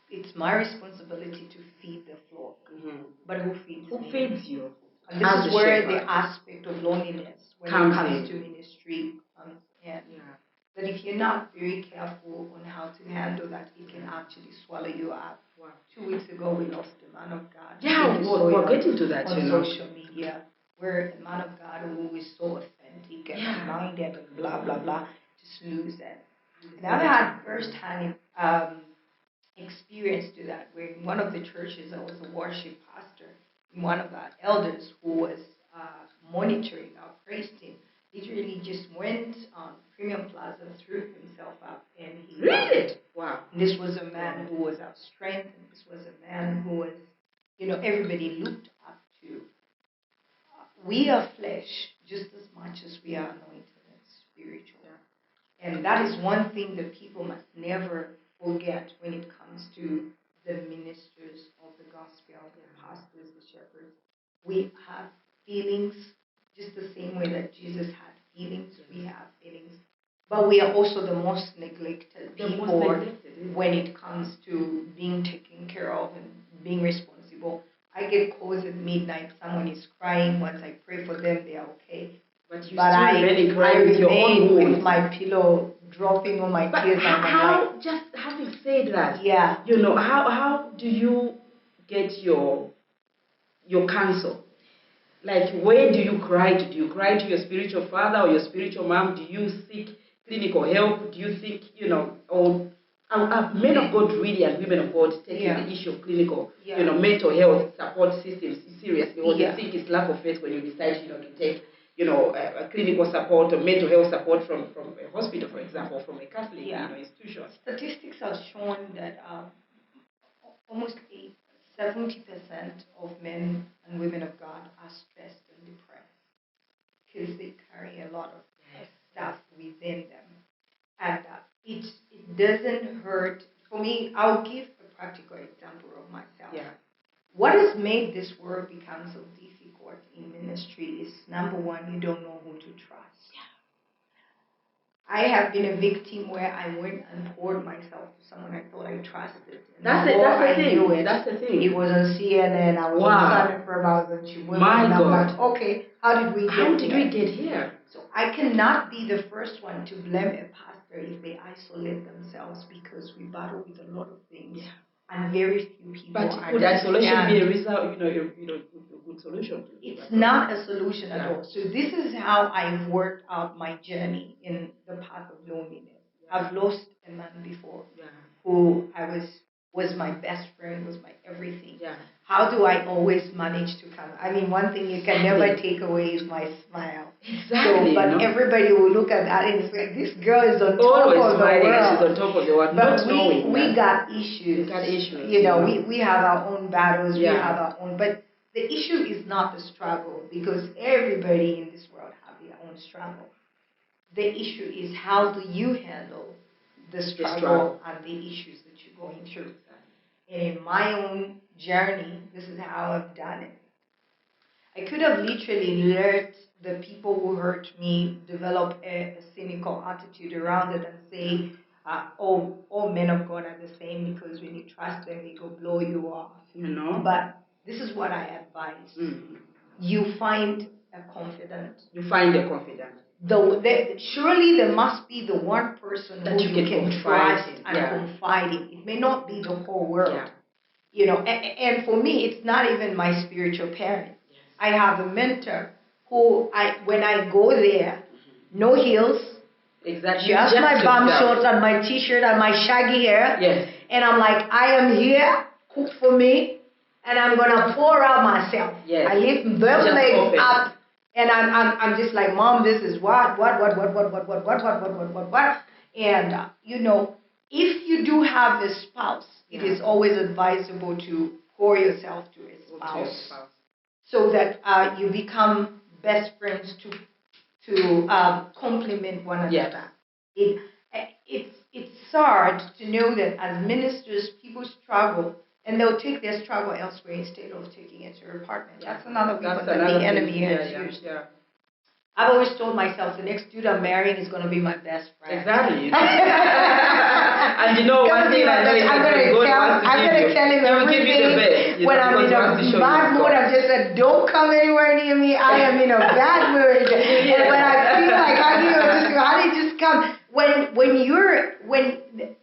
It's my responsibility to feed the flock. But who feeds me? Who feeds you? And this is where the aspect of loneliness, when it comes to ministry, comes in. That if you're not very careful on how to handle that, it can actually swallow you up. 2 weeks ago, we lost a man of God. We're getting to that, on social media, where a man of God who is so authentic and anointed and blah, blah, blah, just lose it. And I've had first-hand experience to that, where in one of the churches, I was a worship pastor, and one of our elders who was monitoring our praise team literally just went on Premium Plaza, threw himself up, and he died. Wow. And this was a man who was our strength, and this was a man who was, everybody looked up to. We are flesh just as much as we are anointed and spiritual. And that is one thing that people must never forget when it comes to the ministers of the gospel, the pastors, the shepherds. We have feelings just the same way that Jesus had feelings. We have feelings. But we are also the most neglected people when it comes to being taken care of and being responsible. I get calls at midnight, someone is crying. Once I pray for them, they are okay. But I remain with my pillow dropping on my tears. Just having said that, how do you get your counsel? Like, where do you cry to? Do you cry to your spiritual father or your spiritual mom? Do you seek clinical help? Do you think, or are men of God really and women of God taking the issue of clinical, mental health support systems seriously? Or do you think it's lack of faith when you decide, to take, a clinical support or mental health support from a hospital, for example, from a Catholic institution? Statistics have shown that almost 70% of men and women of God are stressed and depressed because they carry a lot of stuff within them. And it doesn't hurt. For me, I'll give a practical example of myself. What has made this world become so difficult in ministry is, number one, you don't know who to trust. I have been a victim where I went and poured myself to someone I thought I trusted. And That's the thing. That's the thing. It was on CNN. I was on Sun FM. I was on Chibuye. My and God. I'm like, okay, how did we get here? So I cannot be the first one to blame a pastor if they isolate themselves, because we battle with a lot of things. Yeah. And very few people. But could isolation be a result, a good solution? It's not a solution at all. So this is how I've worked out my journey in the path of loneliness. Yeah. I've lost a man before who was my best friend, was my everything. Yeah. How do I always manage to come? I mean, one thing you can never take away is my smile. Exactly. So, but everybody will look at that and it's like, this girl is on top of the world. She's on top of the world. But we got issues. We got issues. We have our own battles. Yeah. We have our own. But the issue is not the struggle, because everybody in this world have their own struggle. The issue is, how do you handle the struggle and the issues that you're going through. And in my own journey, this is how I've done it. I could have literally let the people who hurt me develop a cynical attitude around it and say, all men of God are the same, because when you trust them, they go blow you off. But this is what I advise. Mm-hmm. You find a confidant. Surely there must be the one person that you can trust and confide in. It may not be the whole world. Yeah. And for me, it's not even my spiritual parent. Yes. I have a mentor who, when I go there, no heels, exactly, just my bum shorts and my t-shirt and my shaggy hair, yes. And I'm like, I am here, cook for me, and I'm gonna pour out myself. Yes. I lift those legs up. And I'm just like, Mom, this is what. And, if you do have a spouse, it is always advisable to pour yourself to a spouse so that you become best friends to complement one another. Yes. It's sad to know that as ministers, people struggle, and they'll take their struggle elsewhere instead of taking it to their partner. That's another weapon that the enemy has used. Yeah. I've always told myself the next dude I'm marrying is going to be my best friend. Exactly. And one thing I know is I'm going to tell him everything. When I'm in a bad mood, I'm just like, don't come anywhere near me. I am in a bad mood. And when I feel like how do you just come? When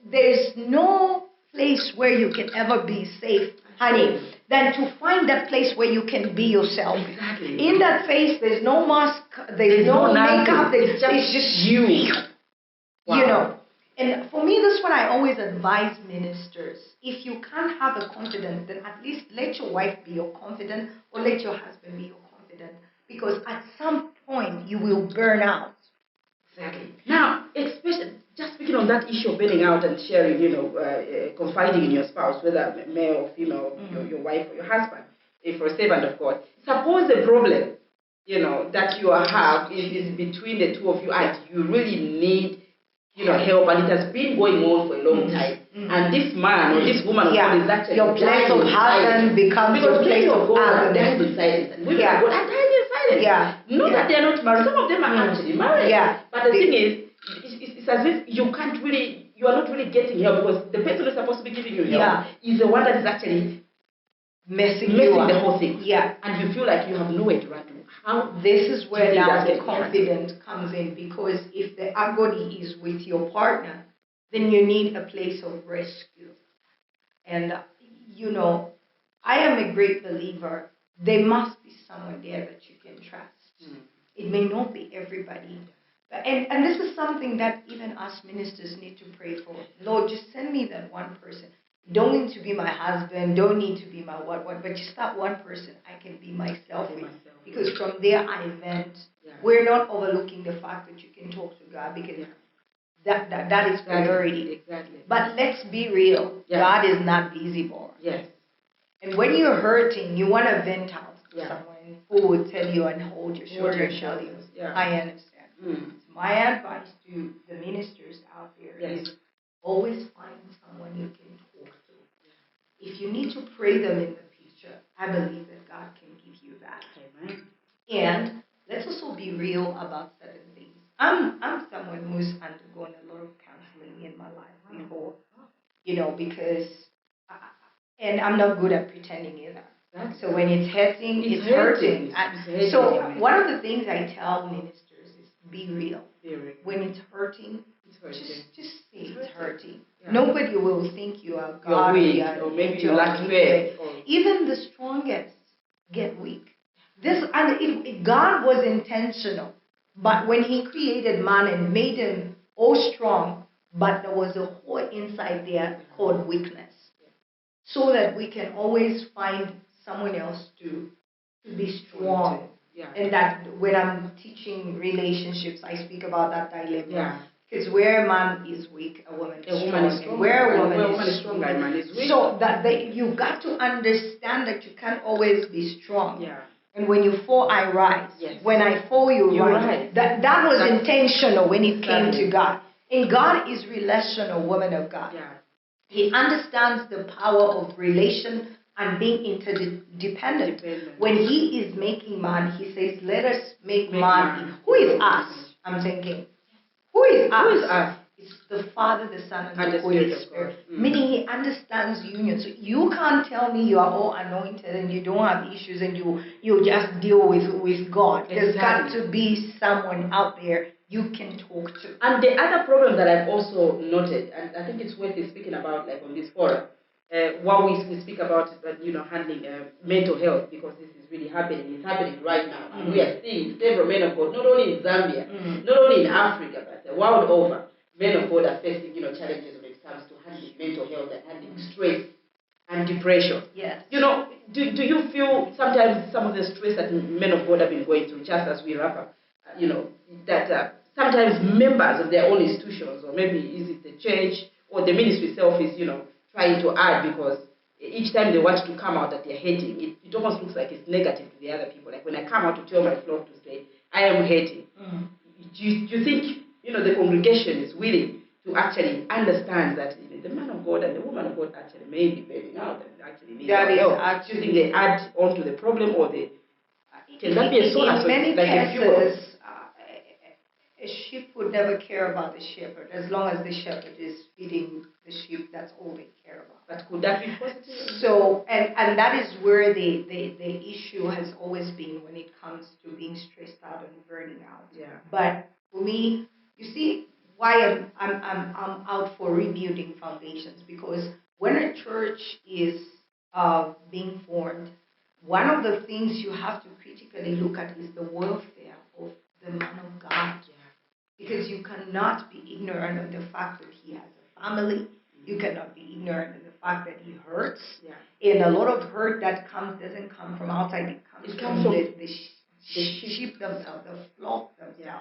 there's no place where you can ever be safe, honey, than to find that place where you can be yourself. Exactly. In that face, there's no mask, there's no makeup, it's just you. Wow. And for me, that's what I always advise ministers. If you can't have a confidant, then at least let your wife be your confidant, or let your husband be your confidant. Because at some point, you will burn out. Exactly. Now, especially, just speaking on that issue of burning out and sharing, confiding in your spouse, whether male or female, your wife or your husband, if you're a servant of God. Suppose the problem, that you have is between the two of you, and you really need, help, and it has been going on for a long time. And this man or this woman of God is actually your place of husband becomes your place of God. Dying in silence. And women are dying in silence. Yeah. Not that they are not married. Some of them are actually married. Yeah. But the thing is, it's as if you are not really getting help, because the person who's supposed to be giving you help is the one that is actually messing the whole thing. Yeah. And you feel like you have nowhere to run to. This is where now the confidence comes in, because if the agony is with your partner, then you need a place of rescue. And, I am a great believer. There must be someone there that you can trust. It may not be everybody. And this is something that even us ministers need to pray for. Lord, just send me that one person. Don't need to be my husband, don't need to be my what, but just that one person I can be myself with. Because from there I vent. Yeah. We're not overlooking the fact that you can talk to God, because that is priority. Exactly. But let's be real. Yeah. God is not busybody. Yes. And when you're hurting, you want to vent out to someone who would tell you and hold your shoulder and tell you, I understand. So my advice to the ministers out there is always find someone you can talk to. If you need to pray them in the future, I believe that God can give you that. Amen. And let's also be real about certain things. I'm someone someone who's undergone a lot of counseling in my life before, because, and I'm not good at pretending either. So when it's hurting, it's hurting. So one of the things I tell ministers is be real. When it's hurting, just say it's hurting. Yeah. Nobody will think you are God, weak, or maybe you lack faith. Even the strongest get weak. God was intentional, but when He created man and made him all strong, but there was a hole inside there called weakness, so that we can always find someone else to be strong. Yeah. And that when I'm teaching relationships, I speak about that dilemma. Yeah. Because where a man is weak, a woman is strong. Where a woman is strong, a man is weak. So that you got to understand that you can't always be strong. Yeah. And when you fall, I rise. Yes. When I fall, you rise. That was intentional when it came to God. And God is relational, woman of God. Yeah. He understands the power of relation and being interdependent. When He is making man, He says, let us make man. Who is us? I'm thinking. Who is us? Who is us? It's the Father, the Son, and the Holy Spirit. Meaning He understands union. So you can't tell me you are all anointed and you don't have issues and you just deal with God. There's got to be someone out there you can talk to. And the other problem that I've also noted, and I think it's worth speaking about, like on this forum, while we speak about handling mental health, because this is really happening. It's happening right now. And we are seeing several men of God, not only in Zambia, not only in Africa, but the world over. Men of God are facing, challenges when it comes to handling mental health and handling stress and depression. Yes. Do you feel sometimes some of the stress that men of God have been going through, just as we wrap up, that sometimes members of their own institutions, or maybe is it the church or the ministry itself, is, trying to add, because each time they want to come out that they're hating, it almost looks like it's negative to the other people. Like when I come out to tell my flock to say, I am hating, do you think, the congregation is willing to actually understand that the man of God and the woman of God actually may be burning out and actually need help? Do you think they add on to the problem, or can that be a source? In many cases, a sheep would never care about the shepherd. As long as the shepherd is feeding the sheep, that's all they care about. But could that be positive? So, and that is where the issue has always been when it comes to being stressed out and burning out. Yeah. But for me, you see why I'm out for rebuilding foundations, because when a church is being formed, one of the things you have to critically look at is the welfare of the man of God. Yeah. Because you cannot be ignorant of the fact that he has a family. You cannot be ignorant of the fact that he hurts. Yeah. And a lot of hurt that doesn't come from outside. It comes from the sheep themselves, the flock themselves. Yeah.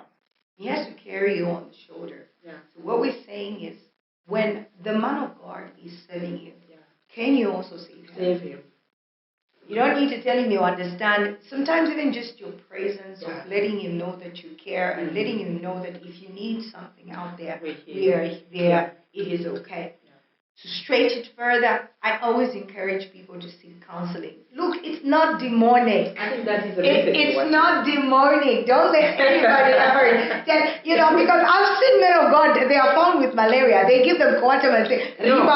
He has to carry you on the shoulder. Yeah. So what we're saying is, when the man of God is serving you, can you also save him? You don't need to tell him you understand. Sometimes even just your presence of letting him know that you care and letting him know that if you need something out there, we are there. It is okay. To stretch it further, I always encourage people to seek counseling. Look, it's not demonic. I think that is it's not demonic. Don't let anybody ever tell, because I've seen men of God, they are found with malaria. They give them quantum and say, and I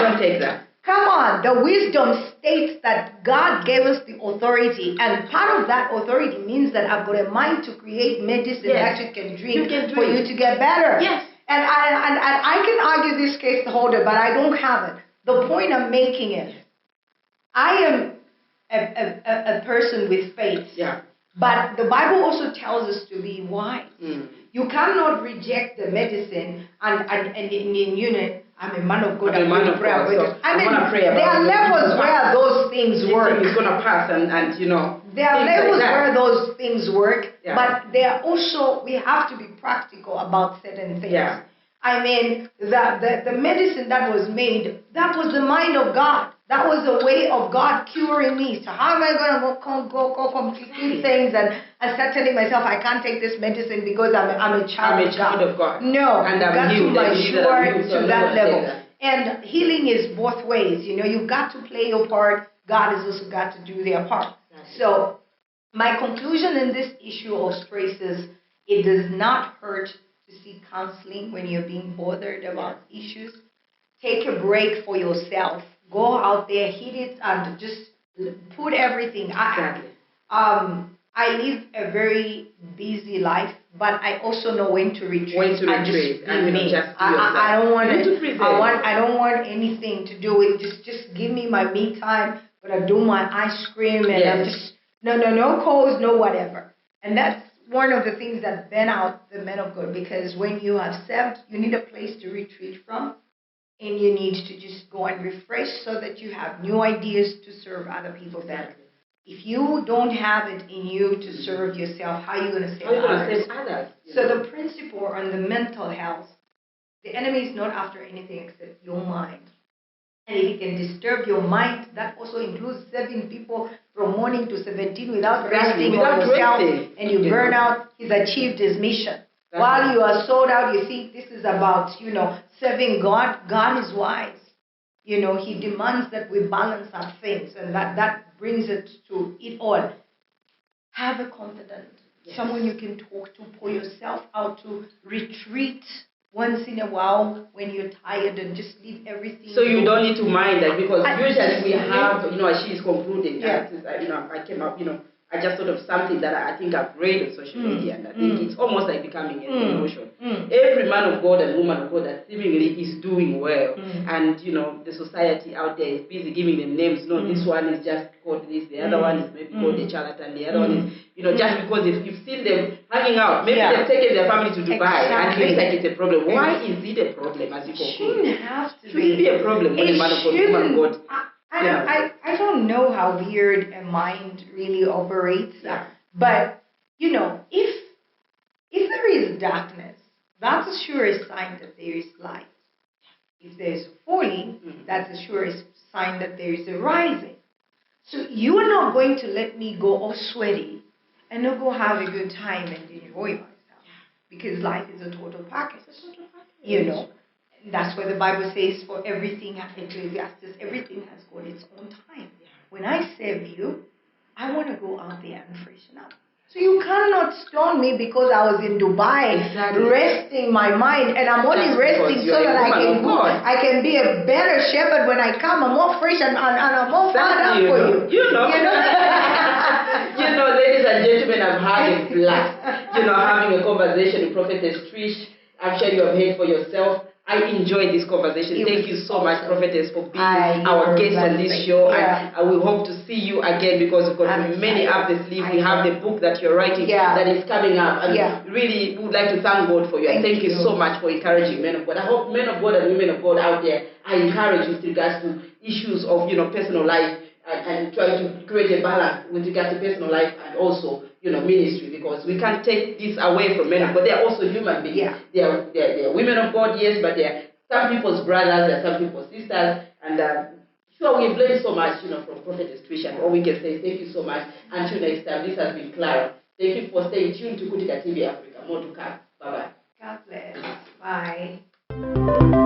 can't take that. Come on, the wisdom states that God gave us the authority, and part of that authority means that I've got a mind to create medicine that you can drink for you to get better. Yes. And I can argue this case holder, but I don't have it. The point I'm making is, I am a person with faith. Yeah. But the Bible also tells us to be wise. You cannot reject the medicine and in unit. I'm a man of God. I'm a man of God. So I mean, there are levels where those things work. It's going to pass, and there are levels where those things work, but there are also, we have to be practical about certain things. Yeah. I mean, the medicine that was made, that was the mind of God. That was the way of God curing me. So how am I going to go complicate things and start telling myself I can't take this medicine because I'm a child of God? No, I've got to mature to that level. And healing is both ways. You've got to play your part. God has also got to do their part. So My conclusion in this issue of stress is it does not hurt to seek counseling when you're being bothered about issues. Take a break for yourself. Go out there, hit it, and just put everything. Exactly. I live a very busy life, but I also know when to retreat. When to retreat, and me. just I don't want I don't want anything to do with just give me my me time. But I do my ice cream and I'm just no calls, no whatever. And that's one of the things that burn out the men of God, because when you have served, you need a place to retreat from, and you need to just go and refresh so that you have new ideas to serve other people better. If you don't have it in you to serve yourself, how are you going to save others? So the principle on the mental health, the enemy is not after anything except your mind. And if he can disturb your mind, that also includes serving people from morning to 17 without resting on yourself, and you burn out, he's achieved his mission. While you are sold out, you think this is about, serving God. God is wise. He demands that we balance our things, and that brings it to it all. Have a confidant, someone you can talk to, pour yourself out to, retreat once in a while when you're tired and just leave everything. So you don't need to mind that, because usually we have, as she is concluding, I came up, I just thought of something that I think I've read on social media, and I think it's almost like becoming an emotion. Every man of God and woman of God that seemingly is doing well, and the society out there is busy giving them names. No, this one is just called this, the other one is maybe called the charlatan, the other one is, just because if you've seen them hanging out, maybe they've taken their family to Dubai, and it looks like it's a problem. Why is it a problem, as you conclude? Shouldn't be a problem when a man of God, woman of God. I don't know how weird a mind really operates, but if there is darkness, that's a surest sign that there is light. If there is falling, that's a surest sign that there is a rising. So you are not going to let me go all sweaty and not go have a good time and enjoy myself, because life is a total package. That's why the Bible says for everything, Ecclesiastes, everything has got its own time. When I serve you, I want to go out there and freshen up. So you cannot stone me because I was in Dubai resting my mind, and I'm only resting so that I can be a better shepherd when I come. I'm more fresh and I'm more fired up for you. Ladies and gentlemen, I've had a blast, having a conversation with Prophetess Trish. I'm sure you have heard for yourself. I enjoyed this conversation. Thank you so much, Prophetess, for being our guest on this show. And we hope to see you again, because we've got many up the sleeve. We have the book that you're writing that is coming up. And really, we would like to thank God for you. And thank you so much for encouraging men of God. I hope men of God and women of God out there are encouraged with regards to issues of personal life, and trying to create a balance with regards to personal life and also ministry, because we can't take this away from men of God. They are also human beings. They are women of God, yes, but they are some people's brothers, they are some people's sisters, and we've learned so much from Prophetess Trish, and all we can say is thank you so much. Until next time, this has been Clara. Thank you for staying tuned to Kutika TV Africa. More to come. Bye bye. God bless. Bye.